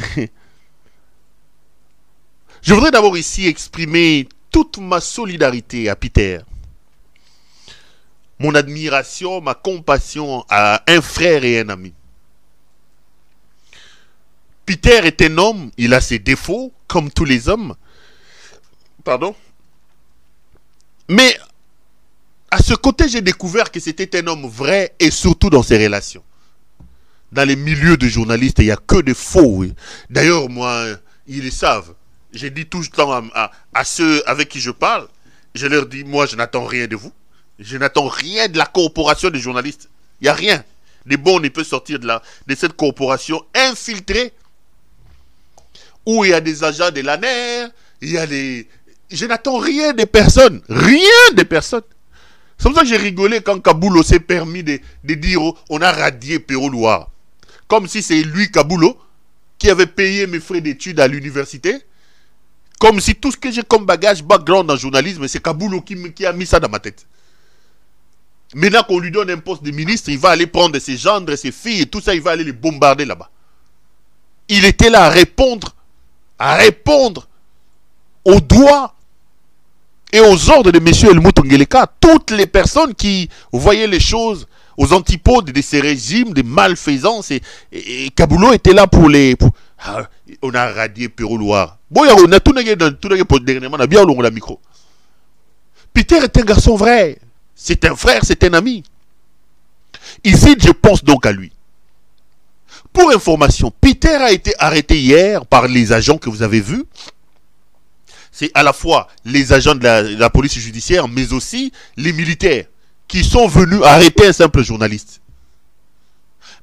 je voudrais d'abord ici exprimer toute ma solidarité à Peter, mon admiration, ma compassion à un frère et un ami. Peter est un homme, il a ses défauts, comme tous les hommes. Pardon. Mais, à ce côté, j'ai découvert que c'était un homme vrai, et surtout dans ses relations. Dans les milieux de journalistes, il n'y a que des faux. D'ailleurs, moi, ils le savent. J'ai dit tout le temps à ceux avec qui je parle, je leur dis, moi, je n'attends rien de vous. Je n'attends rien de la corporation des journalistes. Il n'y a rien. Des bons ne peut sortir de cette corporation infiltrée, où il y a des agents de l'ANER, il y a des... Je n'attends rien des personnes. Rien des personnes. C'est pour ça que j'ai rigolé quand Kaboulo s'est permis de dire on a radié Perrault Loire. Comme si c'est lui, Kaboulo, qui avait payé mes frais d'études à l'université. Comme si tout ce que j'ai comme bagage, background en journalisme, c'est Kaboulo qui a mis ça dans ma tête. Maintenant qu'on lui donne un poste de ministre, il va aller prendre ses gendres, ses filles et tout ça, il va aller les bombarder là-bas. Il était là à répondre aux doigts et aux ordres de M. Helmut Ngeleka. Toutes les personnes qui voyaient les choses aux antipodes de ces régimes de malfaisance, et Kaboulo était là pour les... on a radié Perrault Loire. Bon, on a tout dernièrement, on a bien long la micro. Peter est un garçon vrai. C'est un frère, c'est un ami. Ici, je pense donc à lui. Pour information, Peter a été arrêté hier par les agents que vous avez vus. C'est à la fois les agents de la police judiciaire, mais aussi les militaires qui sont venus arrêter un simple journaliste.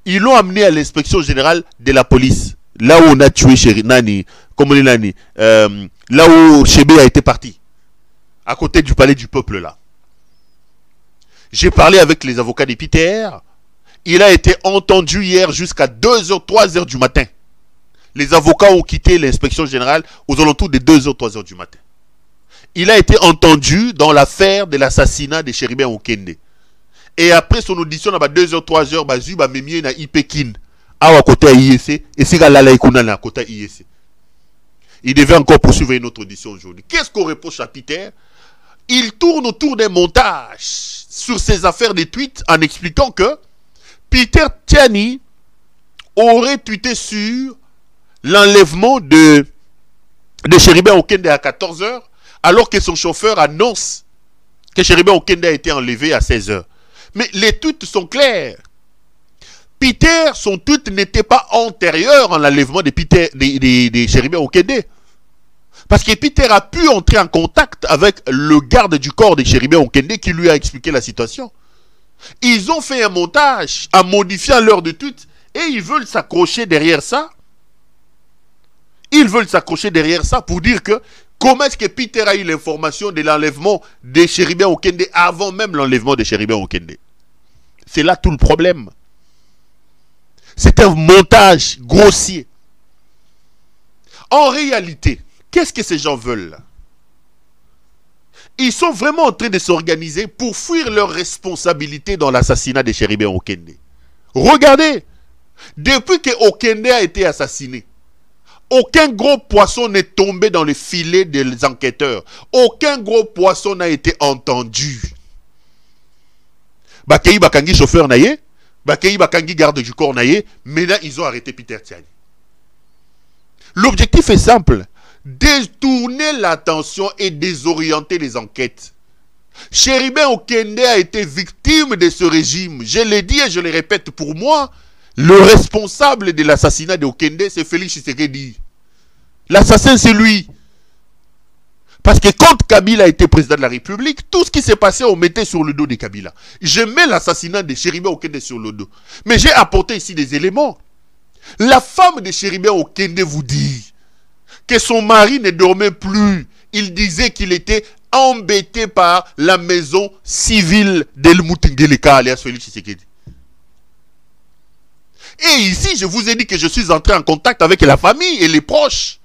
Ils l'ont amené à l'inspection générale de la police, là où on a tué Nani, comme on dit Nani, là où Chébé a été parti, à côté du palais du peuple là. J'ai parlé avec les avocats de Peter. Il a été entendu hier jusqu'à 2h, 3h du matin. Les avocats ont quitté l'inspection générale aux alentours de 2h, 3h du matin. Il a été entendu dans l'affaire de l'assassinat de Chéribin Okende. Et après son audition, à 2h, 3h, Bazu a mis na Ipekin, à côté à IEC, et c'est là à côté à IEC. Il devait encore poursuivre une autre audition aujourd'hui. Qu'est-ce qu'on reproche à Peter? Il tourne autour d'un montage sur ses affaires de tweets en expliquant que Peter Tiani aurait tweeté sur l'enlèvement de Cherubin Okende à 14 h, alors que son chauffeur annonce que Cherubin Okende a été enlevé à 16 h. Mais les tweets sont clairs. Peter, son tweet n'était pas antérieur à l'enlèvement de Cherubin Okende. Parce que Peter a pu entrer en contact avec le garde du corps de Cherubin Okende qui lui a expliqué la situation. Ils ont fait un montage en modifiant l'heure de tweet et ils veulent s'accrocher derrière ça. Ils veulent s'accrocher derrière ça pour dire que comment est-ce que Peter a eu l'information de l'enlèvement de Cherubin Okende avant même l'enlèvement de Cherubin Okende. C'est là tout le problème. C'est un montage grossier. En réalité, qu'est-ce que ces gens veulent? Ils sont vraiment en train de s'organiser pour fuir leurs responsabilités dans l'assassinat de Cherubin Okende. Regardez, depuis que Okende a été assassiné, aucun gros poisson n'est tombé dans le filet des enquêteurs. Aucun gros poisson n'a été entendu. Bakei Bakangi chauffeur naïe, Bakei Bakangi garde du corps naïe, maintenant ils ont arrêté Peter Tiani. L'objectif est simple. Détourner l'attention et désorienter les enquêtes. Cherubin Okende a été victime de ce régime. Je l'ai dit et je le répète, pour moi, le responsable de l'assassinat de Okende, c'est Félix Tshisekedi. L'assassin, c'est lui. Parce que quand Kabila était président de la République, tout ce qui s'est passé, on mettait sur le dos de Kabila. Je mets l'assassinat de Cherubin Okende sur le dos. Mais j'ai apporté ici des éléments. La femme de Cherubin Okende vous dit que son mari ne dormait plus. Il disait qu'il était embêté par la maison civile d'Elmoutingeleka, alias Félix Tshisekedi. Et ici, je vous ai dit que je suis entré en contact avec la famille et les proches.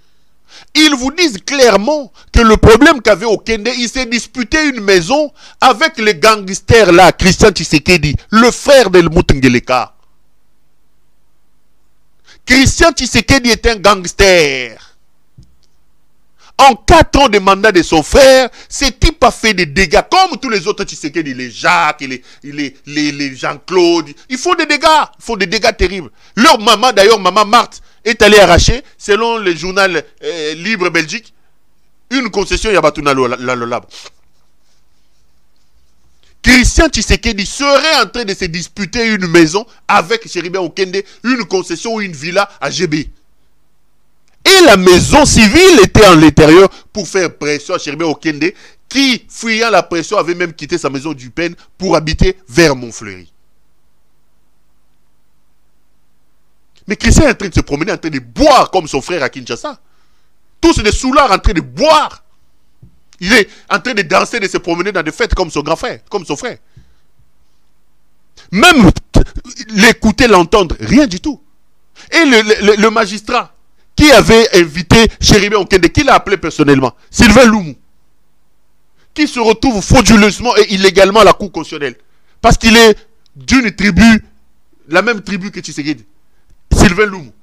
Ils vous disent clairement que le problème qu'avait Okende, il s'est disputé une maison avec les gangsters là, Christian Tshisekedi, le frère d'Elmoutingeleka. Christian Tshisekedi est un gangster. En 4 ans de mandat de son frère, ce type a fait des dégâts, comme tous les autres Tshisekedi, les Jacques, les Jean-Claude. Ils font des dégâts terribles. Leur maman, d'ailleurs, maman Marthe, est allée arracher, selon le journal Libre Belgique, une concession Yabatuna Lolab. Christian Tshisekedi serait en train de se disputer une maison avec Cherubin Okende, une concession ou une villa à GB. Et la maison civile était en l'intérieur pour faire pression à Cherubin Okende, qui, fuyant la pression, avait même quitté sa maison du Pen pour habiter vers Montfleury. Mais Christian est en train de se promener, en train de boire comme son frère à Kinshasa. Tous des soulards en train de boire. Il est en train de danser, de se promener dans des fêtes comme son grand frère, comme son frère. Même l'écouter, l'entendre, rien du tout. Et le magistrat qui avait invité Cherubin Okende, qui l'a appelé personnellement, Sylvain Loumou, qui se retrouve frauduleusement et illégalement à la Cour constitutionnelle, parce qu'il est d'une tribu, la même tribu que Tshisekedi, Sylvain Loumou.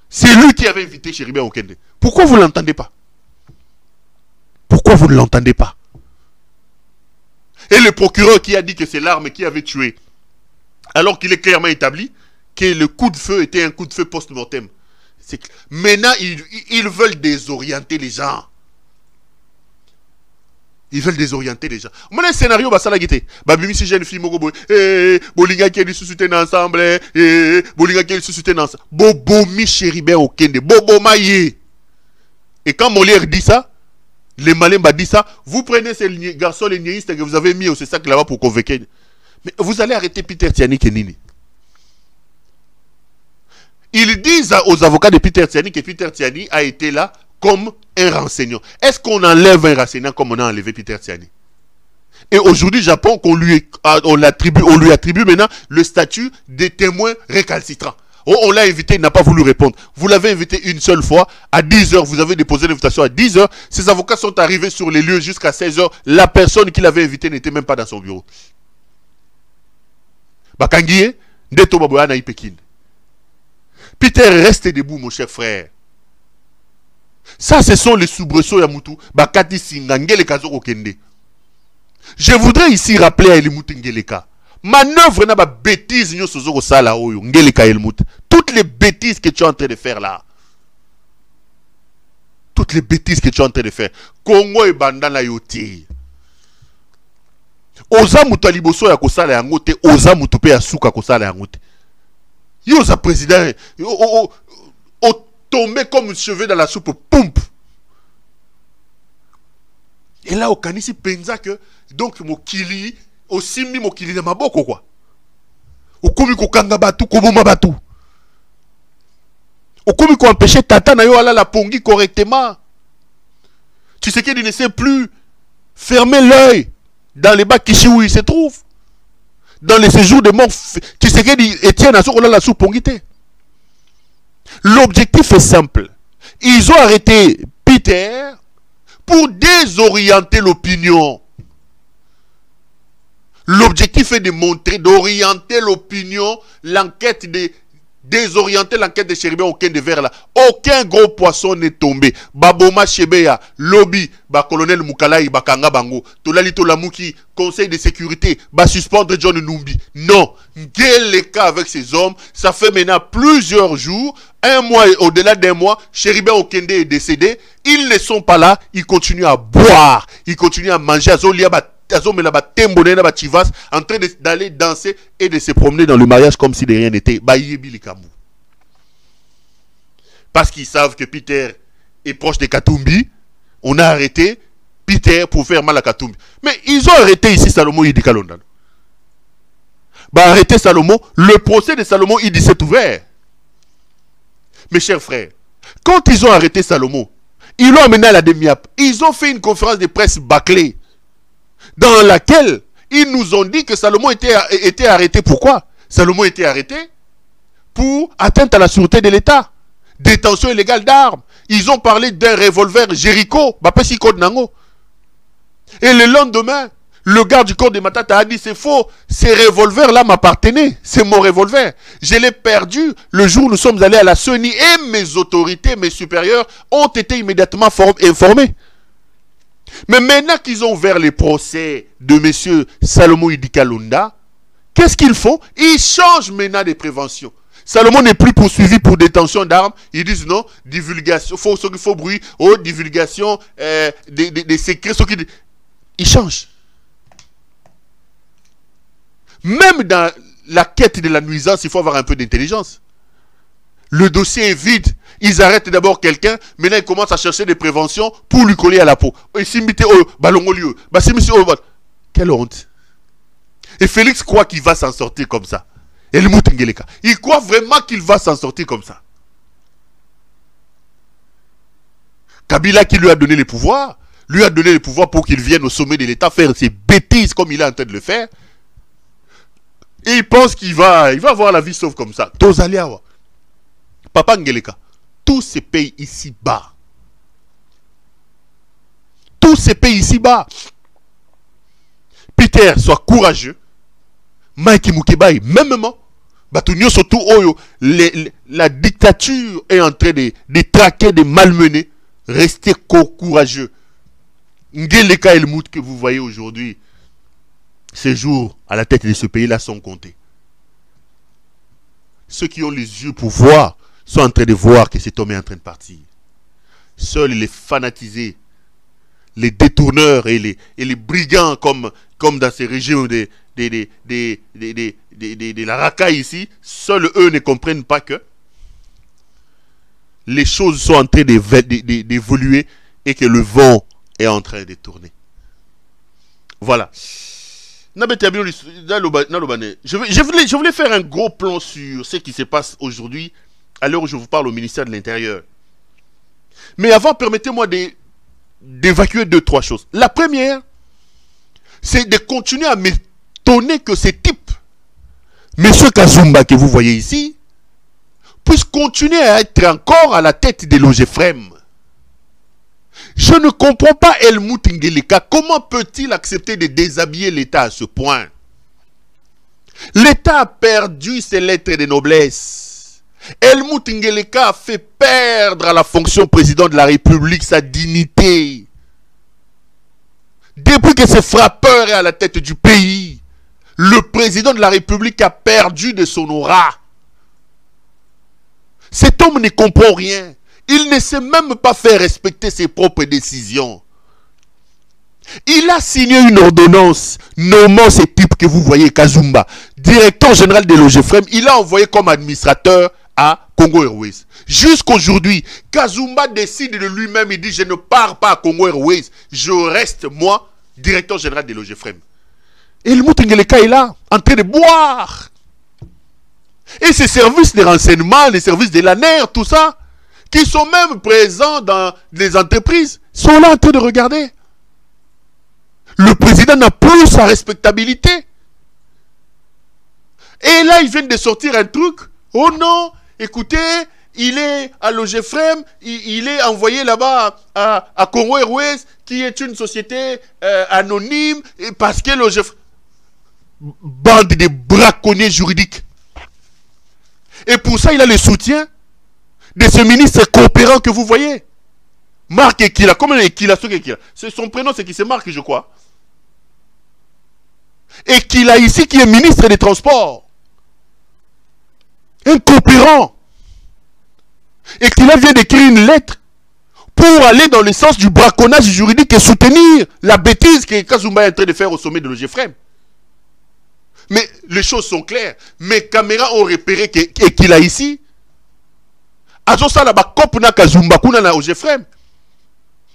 C'est lui qui avait invité Cherubin Okende. Pourquoi vous ne l'entendez pas? Pourquoi vous ne l'entendez pas? Et le procureur qui a dit que c'est l'arme qui avait tué, alors qu'il est clairement établi que le coup de feu était un coup de feu post-mortem. Maintenant, ils veulent désorienter les gens. Ils veulent désorienter les gens. Mon scénario, bah ça l'a guetté. Bah bimi si jeune fille mogo bolinga qui est suscité ensemble, bolinga qui est suscité ensemble. Bobomi Cherubin Okende, bobo maye. Et quand Molière dit ça, les Malemba dit ça, vous prenez ces garçons les niéistes que vous avez mis au sac là-bas pour convoquer. Mais vous allez arrêter Peter Tiani Kenini. Ils disent aux avocats de Peter Tiani que Peter Tiani a été là comme un renseignant. Est-ce qu'on enlève un renseignant comme on a enlevé Peter Tiani? Et aujourd'hui, Japon, on lui attribue maintenant le statut de témoin récalcitrant. On l'a invité, il n'a pas voulu répondre. Vous l'avez invité une seule fois, à 10 h, vous avez déposé l'invitation à 10 h. Ces avocats sont arrivés sur les lieux jusqu'à 16 h. La personne qui l'avait invité n'était même pas dans son bureau. Bakangiye, Ndeto Baboya Naï Pekin. Peter, reste debout, mon cher frère. Ça, ce sont les soubresauts Yamutu. Bakati Singangele Kazoko Kende. Je voudrais ici rappeler à Elimut Ngeleka. Manœuvre n'a pas bêtise nyo sozoko sala oyo Ngeleka Elimut. Toutes les bêtises que tu es en train de faire là. Toutes les bêtises que tu es en train de faire. Congo et bandana yoti. Oza mutu aliboso ya kosala yango te, oza mutu pe ya suka kosala yango te. Yo za président o tombé comme un cheveu dans la soupe, poump. Et là, au kanisi penza que, donc, mokili, aussi mi mokili na maboko, quoi. Au komi ko kanga batu, koboma batu. Au komi ko empêcher tata na yo ala la pongi correctement. Tu sais qu'il ne sait plus fermer l'œil dans les bacs Kishi où il se trouve. Dans les séjours de mort, tu sais qu'il Etienne a sur la soupe pongité. L'objectif est simple. Ils ont arrêté Peter pour désorienter l'opinion. L'objectif est de montrer, d'orienter l'opinion, l'enquête de désorienter l'enquête de Chéribé aucun de verre là. Aucun gros poisson n'est tombé. Baboma Chebeya, lobby, colonel Moukalai, Bakanga Bango, Tolali Tolamuki, conseil de sécurité, suspendre John Numbi. Non, Ngeleka avec ces hommes, ça fait maintenant plusieurs jours, un mois et au-delà d'un mois, Chéribé Okende est décédé. Ils ne sont pas là, ils continuent à boire, ils continuent à manger, en train d'aller danser et de se promener dans le mariage comme si de rien n'était. Parce qu'ils savent que Peter est proche de Katumbi, on a arrêté Peter pour faire mal à Katumbi. Mais ils ont arrêté ici Salomon Idi Kalondan. Arrêter Salomon, le procès de Salomon Idi s'est ouvert. Mes chers frères, quand ils ont arrêté Salomon, ils l'ont amené à la demi-app. Ils ont fait une conférence de presse bâclée, dans laquelle ils nous ont dit que Salomon était arrêté. Pourquoi? Salomon était arrêté pour atteinte à la sûreté de l'État, détention illégale d'armes. Ils ont parlé d'un revolver Jericho, et le lendemain, le garde du corps de Matata a dit c'est faux, ces revolvers-là m'appartenaient, c'est mon revolver. Je l'ai perdu le jour où nous sommes allés à la CENI et mes autorités, mes supérieurs ont été immédiatement informés. Mais maintenant qu'ils ont ouvert les procès de M. Salomon Idi Kalonda, qu'est-ce qu'ils font? Ils changent maintenant de prévention. Salomon n'est plus poursuivi pour détention d'armes. Ils disent non, divulgation, faux bruit, divulgation des secrets. Ils changent. Même dans la quête de la nuisance, il faut avoir un peu d'intelligence. Le dossier est vide. Ils arrêtent d'abord quelqu'un, maintenant ils commencent à chercher des préventions pour lui coller à la peau. Quelle honte. Et Félix croit qu'il va s'en sortir comme ça. Il croit vraiment qu'il va s'en sortir comme ça. Kabila qui lui a donné les pouvoirs, pour qu'il vienne au sommet de l'État faire ses bêtises comme il est en train de le faire. Et il pense qu'il va avoir la vie sauve comme ça. Tozaliawa. Papa Ngeleka. Tous ces pays ici-bas. Tous ces pays ici-bas. Peter, sois courageux. Mike Mukebai, mêmement. Surtout, la dictature est en train de traquer, de malmener. Restez courageux. Ngeleka et le mout que vous voyez aujourd'hui, ces jours à la tête de ce pays-là sont comptés. Ceux qui ont les yeux pour voir sont en train de voir que cet homme est en train de partir. Seuls les fanatisés, les détourneurs et les brigands comme dans ces régions de la racaille ici, seuls eux ne comprennent pas que les choses sont en train d'évoluer et que le vent est en train de tourner. Voilà. Je voulais faire un gros plan sur ce qui se passe aujourd'hui à l'heure où je vous parle au ministère de l'Intérieur. Mais avant, permettez-moi d'évacuer 2-3 choses. La première, c'est de continuer à m'étonner que ces types, M. Kazumba que vous voyez ici, puissent continuer à être encore à la tête de l'OGFREM. Je ne comprends pas Helmut Ngeleka. Comment peut-il accepter de déshabiller l'État à ce point? L'État a perdu ses lettres de noblesse. Helmut Ngeleka a fait perdre à la fonction président de la République sa dignité. Depuis que ce frappeur est à la tête du pays, le président de la République a perdu de son aura. Cet homme ne comprend rien. Il ne sait même pas faire respecter ses propres décisions. Il a signé une ordonnance nommant ces types que vous voyez, Kazumba, directeur général de l'OGFREM. Il a envoyé comme administrateur à Congo Airways. Jusqu'aujourd'hui, Kazumba décide de lui-même, il dit je ne pars pas à Congo Airways, je reste moi, directeur général de l'OGFREM. Et le Ngeleka est là, en train de boire. Et ces services de renseignement, les services de l'ANER, tout ça, qui sont même présents dans les entreprises, sont là en train de regarder. Le président n'a plus sa respectabilité. Et là, ils viennent de sortir un truc. Oh non, écoutez, il est à l'OGFREM, il est envoyé là-bas à Congo Airways, qui est une société anonyme, et parce que l'OGFREM... Bande de braconniers juridiques. Et pour ça, il a le soutien de ce ministre coopérant que vous voyez. Marc Ekila. Comment Ekila? Son prénom, c'est qui? C'est Marc, je crois. Ekila ici, qui est ministre des Transports. Un coopérant. Ekila vient d'écrire une lettre pour aller dans le sens du braconnage juridique et soutenir la bêtise que Kazumba est en train de faire au sommet de l'OGFREM. Mais les choses sont claires. Mes caméras ont repéré qu'il a ici.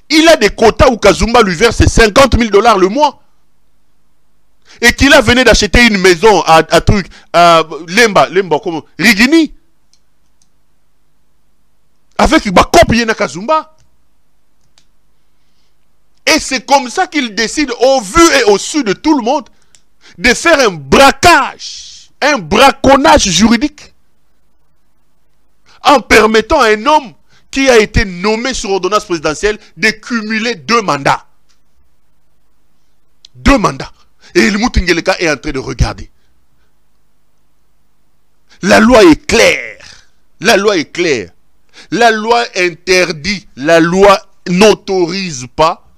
Il a des quotas où Kazumba lui verse 50 000 $ le mois. Et qu'il a venu d'acheter une maison à Lemba, comme Rigini. Avec Bakop Yena Kazumba. Et c'est comme ça qu'il décide, au vu et au su de tout le monde, de faire un braquage, un braconnage juridique, en permettant à un homme qui a été nommé sur ordonnance présidentielle de cumuler 2 mandats. 2 mandats. Et Helmut Ngeleka est en train de regarder. La loi est claire. La loi est claire. La loi interdit, la loi n'autorise pas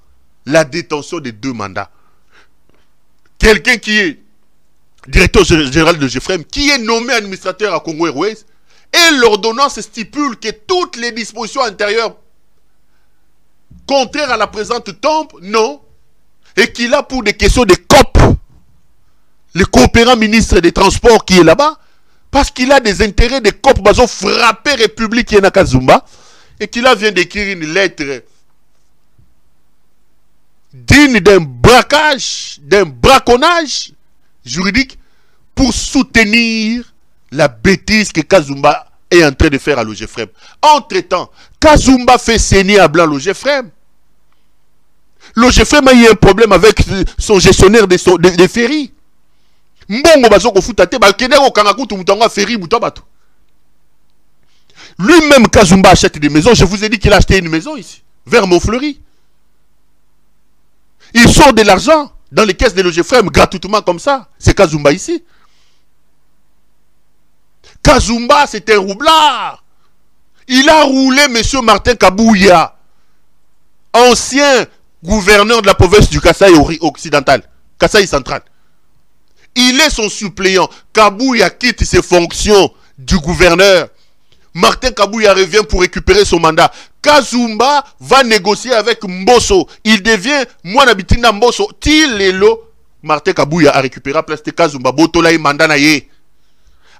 la détention de 2 mandats. Quelqu'un qui est directeur général de l'OGFREM, qui est nommé administrateur à Congo Airways, et l'ordonnance stipule que toutes les dispositions antérieures contraires à la présente tombent, non, et qu'il a pour des questions de COP, le coopérant ministre des Transports qui est là-bas, parce qu'il a des intérêts de COP, ils ont frappé République et Nakazumba, et qu'il vient d'écrire une lettre digne d'un braquage, d'un braconnage juridique pour soutenir la bêtise que Kazumba est en train de faire à l'OGFREM. Entre-temps, Kazumba fait saigner à blanc l'OGFREM. L'OGFREM a eu un problème avec son gestionnaire des ferries. Mbongo bazoko futate bakende ko kangakutu mutango ferry mutabatu. Lui-même Kazumba achète des maisons. Je vous ai dit qu'il a acheté une maison ici, vers Montfleury. Il sort de l'argent dans les caisses de l'OGFREM gratuitement comme ça. C'est Kazumba ici. Kazumba, c'est un roublard. Il a roulé M. Martin Kabouya, ancien gouverneur de la province du Kasaï occidental, Kasaï central. Il est son suppléant. Kabouya quitte ses fonctions du gouverneur. Martin Kabouya revient pour récupérer son mandat. Kazumba va négocier avec Mbosso. Il devient Mouanabitina Mbosso. Tilelo, Martin Kabouya a récupéré la place de Kazumba. Botolaï Mandanaye.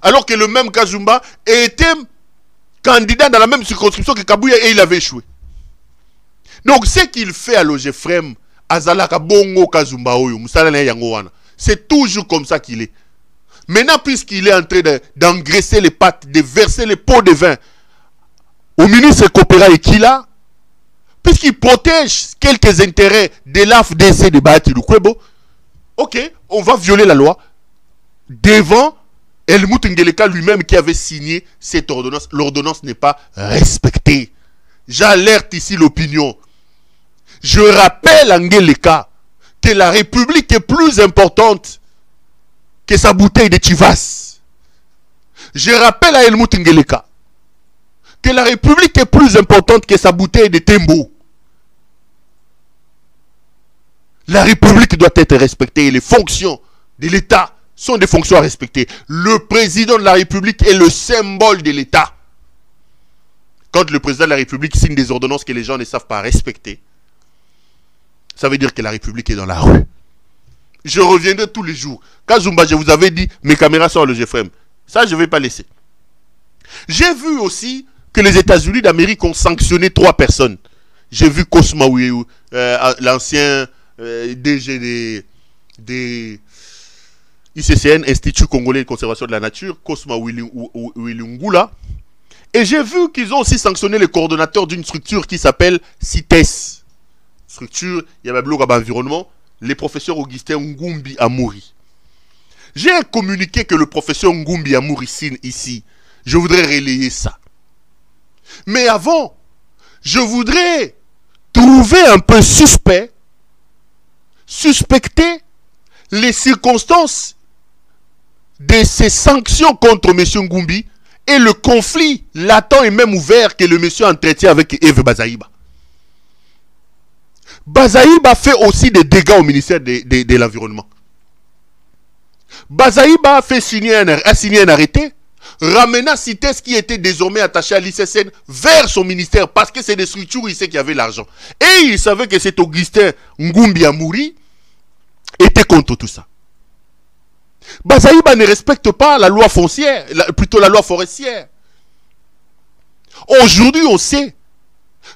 Alors que le même Kazumba était candidat dans la même circonscription que Kabouya et il avait échoué. Donc ce qu'il fait à l'OGFREM, Azalaka Bongo Kazumba Oyo, Moussalana Yangowana, c'est toujours comme ça qu'il est. Maintenant, puisqu'il est en train d'engraisser les pattes, de verser les pots de vin au ministre Kopera et Kila, puisqu'il protège quelques intérêts de l'AFDC de Bahati Lukwebo, ok, on va violer la loi devant Helmut Ngeleka lui-même qui avait signé cette ordonnance. L'ordonnance n'est pas respectée. J'alerte ici l'opinion. Je rappelle à Ngeleka que la République est plus importante que sa bouteille de Chivas. Je rappelle à Helmut Ngeleka que la République est plus importante que sa bouteille de Tembo. La République doit être respectée et les fonctions de l'État sont des fonctions à respecter. Le président de la République est le symbole de l'État. Quand le président de la République signe des ordonnances que les gens ne savent pas respecter, ça veut dire que la République est dans la rue. Je reviendrai tous les jours. Kazumba, je vous avais dit, mes caméras sont à l'EGFM. Ça, je ne vais pas laisser. J'ai vu aussi que les États-Unis d'Amérique ont sanctionné 3 personnes. J'ai vu Cosma Wilu, l'ancien DG des ICCN, Institut Congolais de Conservation de la Nature, Cosma Wilungula. Et j'ai vu qu'ils ont aussi sanctionné le coordonnateur d'une structure qui s'appelle CITES. Structure, il y a un blog à l'environnement, les professeurs Augustin Ngumbi Amouri. J'ai communiqué que le professeur Ngumbi Amouri signe ici. Je voudrais relayer ça. Mais avant, je voudrais trouver un peu suspecter les circonstances de ces sanctions contre M. Ngumbi et le conflit latent et même ouvert que le monsieur entretient avec Eve Bazaïba. Bazaïba fait aussi des dégâts au ministère de l'Environnement. Bazaïba a signé un arrêté ramenant CITES qui était désormais attaché à l'ICCN vers son ministère parce que c'est des structures où il sait qu'il y avait l'argent. Et il savait que cet Augustin Ngumbi Amouri était contre tout ça. Bazaïba ne respecte pas la loi foncière, plutôt la loi forestière. Aujourd'hui, on sait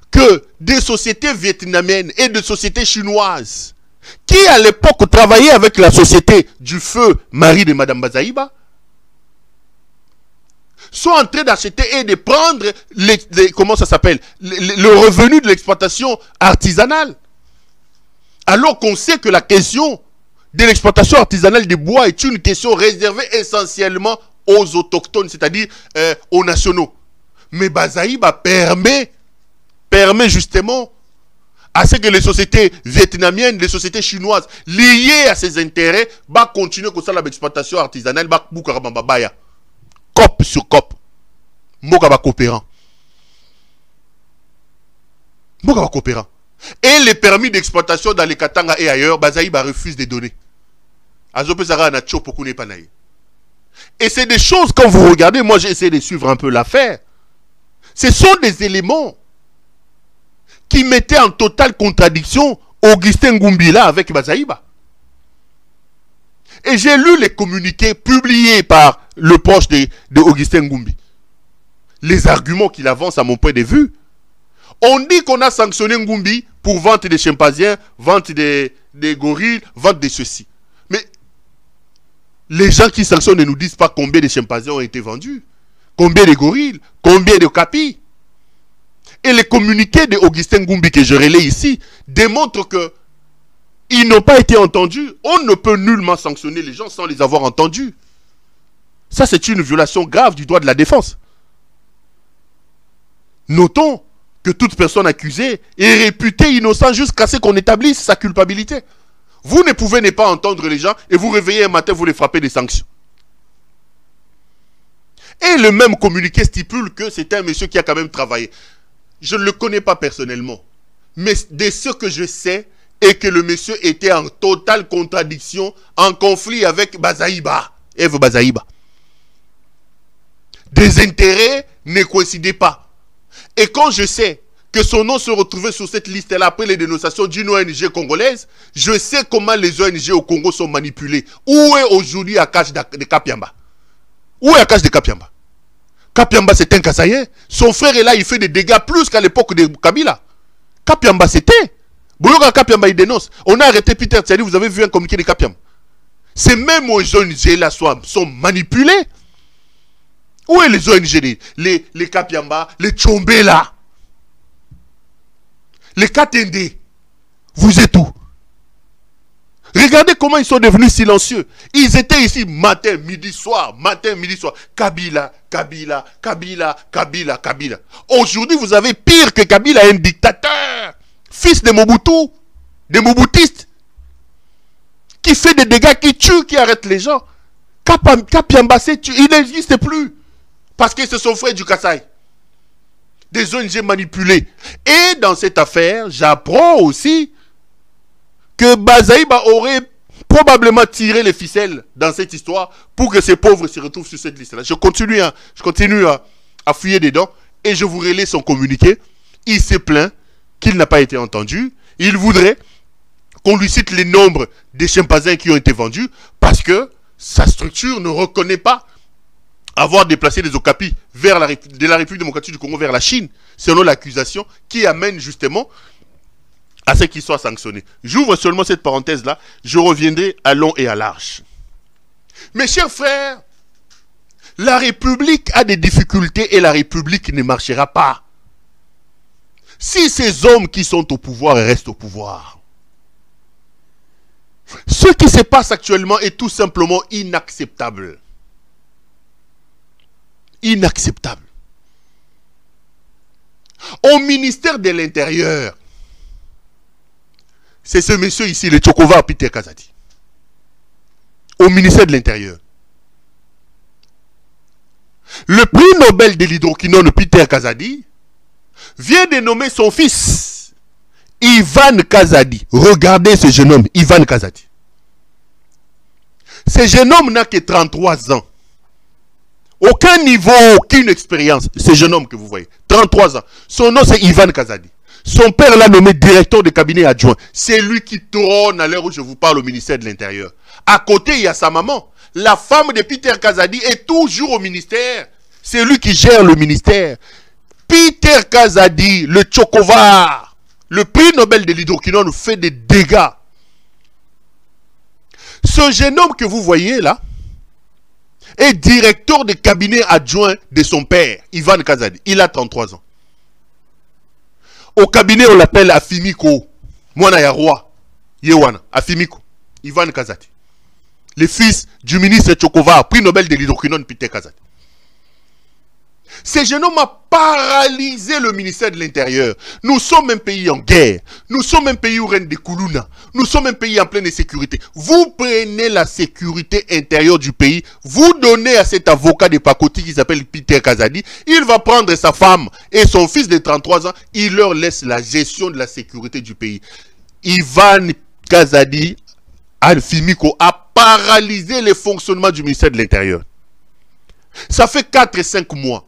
que des sociétés vietnamiennes et des sociétés chinoises qui à l'époque travaillaient avec la société du feu mari de Madame Bazaïba sont en train d'acheter et de prendre comment ça s'appelle, le revenu de l'exploitation artisanale. Alors qu'on sait que la question de l'exploitation artisanale des bois est une question réservée essentiellement aux autochtones, c'est-à-dire aux nationaux. Mais Bazaïba permet justement à ce que les sociétés vietnamiennes, les sociétés chinoises liées à ces intérêts, continuent comme ça l'exploitation artisanale, cop sur cop. Moka coopérant. Et les permis d'exploitation dans les Katanga et ailleurs, Bazaïba refuse de donner. Et c'est des choses, quand vous regardez, moi j'ai essayé de suivre un peu l'affaire. Ce sont des éléments qui mettaient en totale contradiction Augustin Ngumbi là avec Bazaïba. Et j'ai lu les communiqués publiés par le proche de Augustin Ngumbi. Les arguments qu'il avance à mon point de vue. On dit qu'on a sanctionné Ngumbi pour vente des chimpanzés, vente des gorilles, vente de ceci. Mais les gens qui sanctionnent ne nous disent pas combien de chimpanzés ont été vendus, combien de gorilles, combien de capis. Et les communiqués de Augustin Ngumbi que je relaie ici démontrent que ils n'ont pas été entendus. On ne peut nullement sanctionner les gens sans les avoir entendus. Ça, c'est une violation grave du droit de la défense. Notons que toute personne accusée est réputée innocente jusqu'à ce qu'on établisse sa culpabilité. Vous ne pouvez ne pas entendre les gens et vous réveillez un matin, vous les frappez des sanctions. Et le même communiqué stipule que c'est un monsieur qui a quand même travaillé. Je ne le connais pas personnellement. Mais de ce que je sais est que le monsieur était en totale contradiction, en conflit avec Bazaïba, Eve Bazaïba. Des intérêts ne coïncidaient pas. Et quand je sais que son nom se retrouvait sur cette liste-là après les dénonciations d'une ONG congolaise, je sais comment les ONG au Congo sont manipulées. Où est aujourd'hui Akash de Kapiamba? Où est Akash de Kapiamba? Kapiamba, c'est un Kassaïen. Son frère est là, il fait des dégâts plus qu'à l'époque de Kabila. Kapiamba, c'était. Bouloga Kapiamba, il dénonce. On a arrêté Peter Tsali, vous avez vu un communiqué de Kapiamba. Ces mêmes ONG là sont manipulés. Où est les ONG, les Kapiamba, les Tchombe là, les Katende? Vous êtes où? Regardez comment ils sont devenus silencieux. Ils étaient ici matin, midi, soir, matin, midi, soir. Kabila, Kabila, Kabila, Kabila, Kabila. Aujourd'hui, vous avez pire que Kabila, un dictateur, fils de Mobutu, de Mobutistes, qui fait des dégâts, qui tue, qui arrête les gens. Kapiamba, il n'existe plus. Parce que c'est son frère du Kassai. des ONG manipulées. Et dans cette affaire, j'apprends aussi que Bazaïba aurait probablement tiré les ficelles dans cette histoire pour que ces pauvres se retrouvent sur cette liste-là. Je continue à fouiller dedans et je vous relais son communiqué. Il s'est plaint qu'il n'a pas été entendu. Il voudrait qu'on lui cite les nombres des chimpanzés qui ont été vendus parce que sa structure ne reconnaît pas avoir déplacé des okapis de la République démocratique du Congo vers la Chine, selon l'accusation qui amène justement à ce qu'il soit sanctionné. J'ouvre seulement cette parenthèse-là, je reviendrai à long et à large. Mes chers frères, la République a des difficultés et la République ne marchera pas si ces hommes qui sont au pouvoir restent au pouvoir. Ce qui se passe actuellement est tout simplement inacceptable. Inacceptable. Au ministère de l'Intérieur, c'est ce monsieur ici, le Tchokova Peter Kazadi. Au ministère de l'Intérieur. Le prix Nobel de l'hydroquinone Peter Kazadi vient de nommer son fils, Ivan Kazadi. Regardez ce jeune homme, Ivan Kazadi. Ce jeune homme n'a que 33 ans. Aucun niveau, aucune expérience. Ce jeune homme que vous voyez, 33 ans. Son nom c'est Ivan Kazadi. Son père l'a nommé directeur de cabinet adjoint. C'est lui qui trône à l'heure où je vous parle au ministère de l'Intérieur. À côté, il y a sa maman. La femme de Peter Kazadi est toujours au ministère. C'est lui qui gère le ministère. Peter Kazadi, le Tchokovar, le prix Nobel de l'hydroquinone fait des dégâts. Ce jeune homme que vous voyez là est directeur de cabinet adjoint de son père, Ivan Kazadi. Il a 33 ans. Au cabinet, on l'appelle Afimiko. Mwana ya roi. Yewana. Afimiko. Ivan Kazadi. Le fils du ministre Tchokova, prix Nobel de l'hydroquinone Peter Kazadi. Ce jeune homme a paralysé le ministère de l'Intérieur. Nous sommes un pays en guerre. Nous sommes un pays où règne des Koulouna. Nous sommes un pays en pleine insécurité. Vous prenez la sécurité intérieure du pays, vous donnez à cet avocat de pacotille qui s'appelle Peter Kazadi, il va prendre sa femme et son fils de 33 ans, il leur laisse la gestion de la sécurité du pays. Ivan Kazadi, Alfimiko, a paralysé le fonctionnement du ministère de l'Intérieur. Ça fait 4 et 5 mois.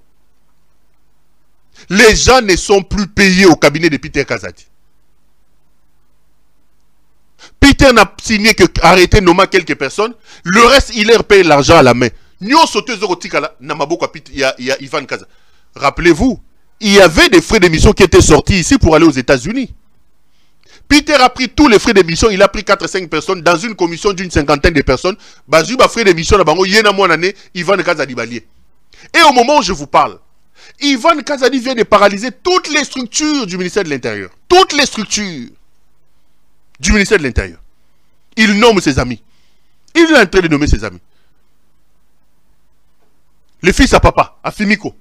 Les gens ne sont plus payés au cabinet de Peter Kazadi. Peter n'a signé que arrêter nommer quelques personnes. Le reste, il leur paye l'argent à la main. Il y a Ivan Kazadi. Rappelez-vous, il y avait des frais d'émission qui étaient sortis ici pour aller aux États-Unis. Peter a pris tous les frais d'émission. Il a pris 4-5 personnes dans une commission d'une 50aine de personnes. Bazuba frais d'émission, Ivan Kazadi balié. Et au moment où je vous parle, Ivan Kazadi vient de paralyser toutes les structures du ministère de l'Intérieur. Toutes les structures du ministère de l'Intérieur. Il nomme ses amis. Il est en train de nommer ses amis. Le fils à papa, à Fimiko.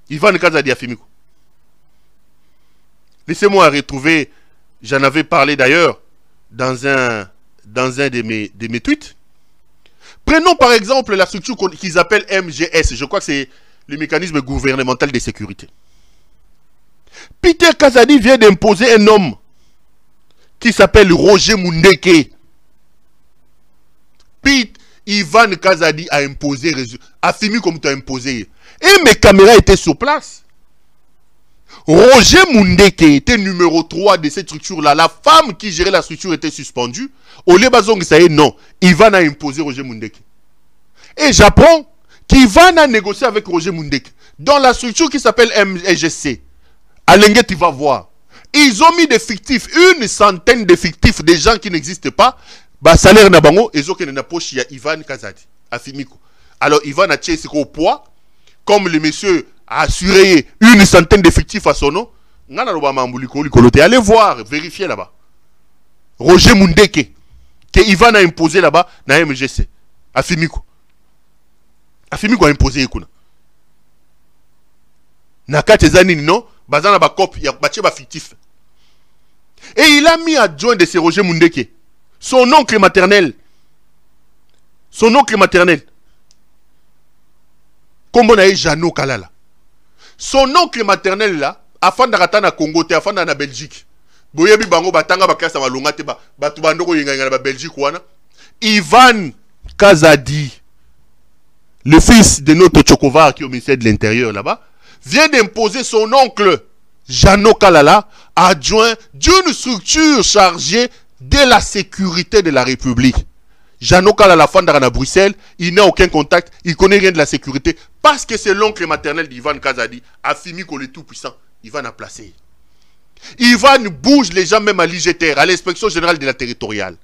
Ivan Kazadi à Fimiko. Laissez-moi retrouver, j'en avais parlé d'ailleurs dans un de mes tweets. Prenons par exemple la structure qu'ils appellent MGS. Je crois que c'est le mécanisme gouvernemental de sécurité. Peter Kazadi vient d'imposer un homme qui s'appelle Roger Mundeke. Ivan Kazadi a imposé, a fini comme tu as imposé. Et mes caméras étaient sur place. Roger Mundeke était numéro 3 de cette structure-là. La femme qui gérait la structure était suspendue. Au Lebazong, ça y est, non. Ivan a imposé Roger Mundeke. Et j'apprends qu'Ivan a négocié avec Roger Mundeke dans la structure qui s'appelle MGC. À Lengue, tu vas voir. Ils ont mis des fictifs, une centaine de fictifs, des gens qui n'existent pas. Bah, salaire Nabango, ils ont une approche, il y a Ivan Kazadi, à Fimiko. Alors, Ivan a tiré au poids, comme le monsieur a assuré une centaine d'effectifs à son nom. Allez voir, vérifiez là-bas. Roger Mundeke, que Ivan a imposé là-bas, dans MGC, à Fimiko. À Fimiko a imposé Yekuna. Nakate Zanini, non? Bazana ba cop, il y a ba fictif. Et il a mis adjoint de ce Roger Mundeke. Son oncle maternel. Son oncle maternel. Comme on a eu Jano Kalala. Son oncle maternel là, afin de na Congo, afin de na Belgique. Boyebi bango batanga bakasa balonga te ba batu bandoko yenga na Belgique wana. Ivan Kazadi, le fils de notre Tchokovar qui est au ministère de l'Intérieur là-bas, vient d'imposer son oncle Jeannot Kalala, adjoint d'une structure chargée de la sécurité de la République. Jeannot Kalala Fandara à Bruxelles, il n'a aucun contact, il connaît rien de la sécurité, parce que c'est l'oncle maternel d'Ivan Kazadi, Afimiko le tout-puissant, Ivan a placé. Ivan bouge les gens même à l'IGTR, à l'inspection générale de la territoriale.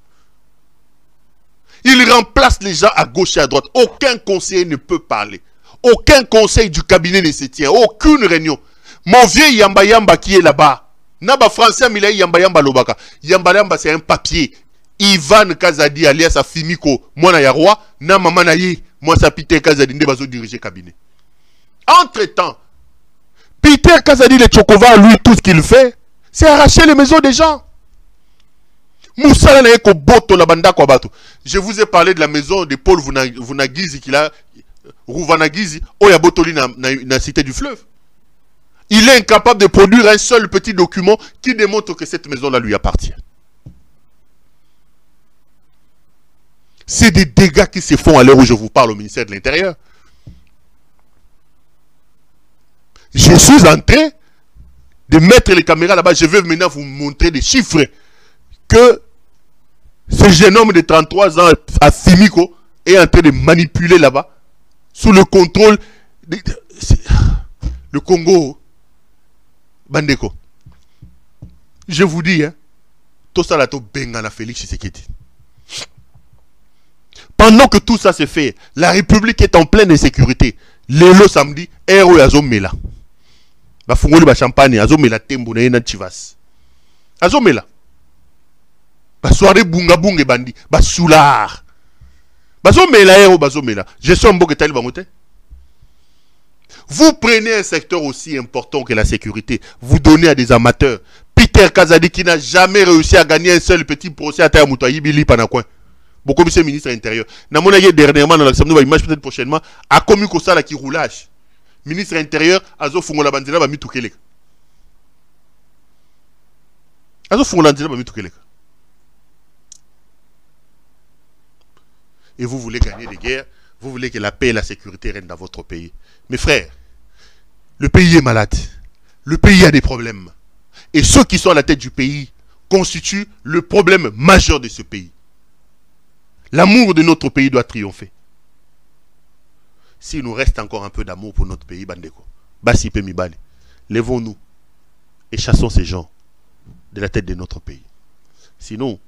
Il remplace les gens à gauche et à droite. Aucun conseiller ne peut parler. Aucun conseil du cabinet ne se tient. Aucune réunion. Mon vieux Yamba Yamba qui est là-bas. Naba français, mais Yamba Yamba Lobaka. Yamba Yamba, c'est un papier. Ivan Kazadi, alias Afimiko, moi na yarwa, na maman na ye, moi sa Peter Kazadi, ne bazo diriger cabinet. Entre-temps, Peter Kazadi, le Tchokova, lui, tout ce qu'il fait, c'est arracher les maisons des gens. Moussa na eko boto la banda kwa bato. Je vous ai parlé de la maison de Paul Vunagizi qui l'a Rouvanagizi, Oya Botoli na cité du fleuve. Il est incapable de produire un seul petit document qui démontre que cette maison-là lui appartient. C'est des dégâts qui se font à l'heure où je vous parle au ministère de l'Intérieur. Je suis en train de mettre les caméras là-bas. Je vais maintenant vous montrer des chiffres que ce jeune homme de 33 ans à Fimiko est en train de manipuler là-bas sous le contrôle de le Congo. Bandeko. Je vous dis, hein, tout ça là, tout Bengana Félix Tshisekedi. Pendant que tout ça se fait, la République est en pleine insécurité. Lelo samedi, héros Azomela. Ba fungoli ba champagne, Azomela tembo na yena chivas. Azomela. Ba soirée bunga bunga bandi, ba soulard. Bazomela héros bazomela. Je suis un beau que bangote. Vous prenez un secteur aussi important que la sécurité, vous donnez à des amateurs. Peter Kazadi qui n'a jamais réussi à gagner un seul petit procès à Tayamoutayi Bili Panakouin. Beaucoup de ministre intérieur. Namonaye dernièrement dans la image peut-être prochainement a commis comme ça qui roulage. Ministre intérieur Azo Fungola Bandila ba mitukelek. Azo Fungola Bandila ba mitukelek. Et vous voulez gagner des guerres, vous voulez que la paix et la sécurité règnent dans votre pays. Mes frères, le pays est malade. Le pays a des problèmes. Et ceux qui sont à la tête du pays constituent le problème majeur de ce pays. L'amour de notre pays doit triompher. S'il nous reste encore un peu d'amour pour notre pays, Bandeko, Basi Pemibali, lèvons-nous et chassons ces gens de la tête de notre pays. Sinon,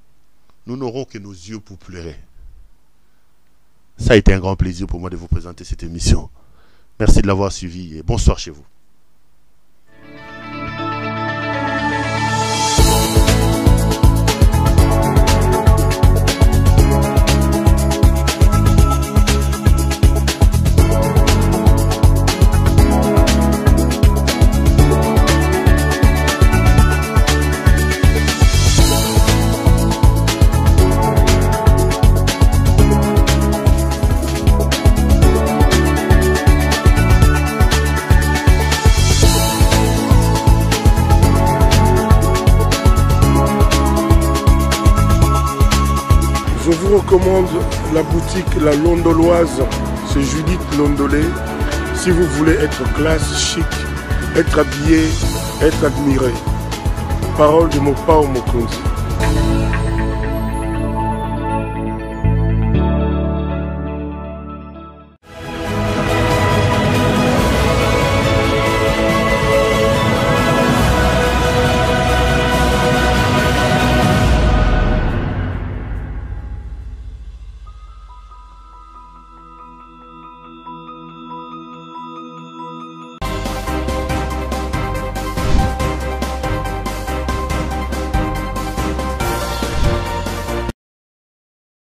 nous n'aurons que nos yeux pour pleurer. Ça a été un grand plaisir pour moi de vous présenter cette émission. Merci de l'avoir suivi et bonsoir chez vous. Je vous recommande la boutique La Londoloise, c'est Judith Londolé. Si vous voulez être classe, chic, être habillé, être admiré. Parole de mon Pao Mokonzi.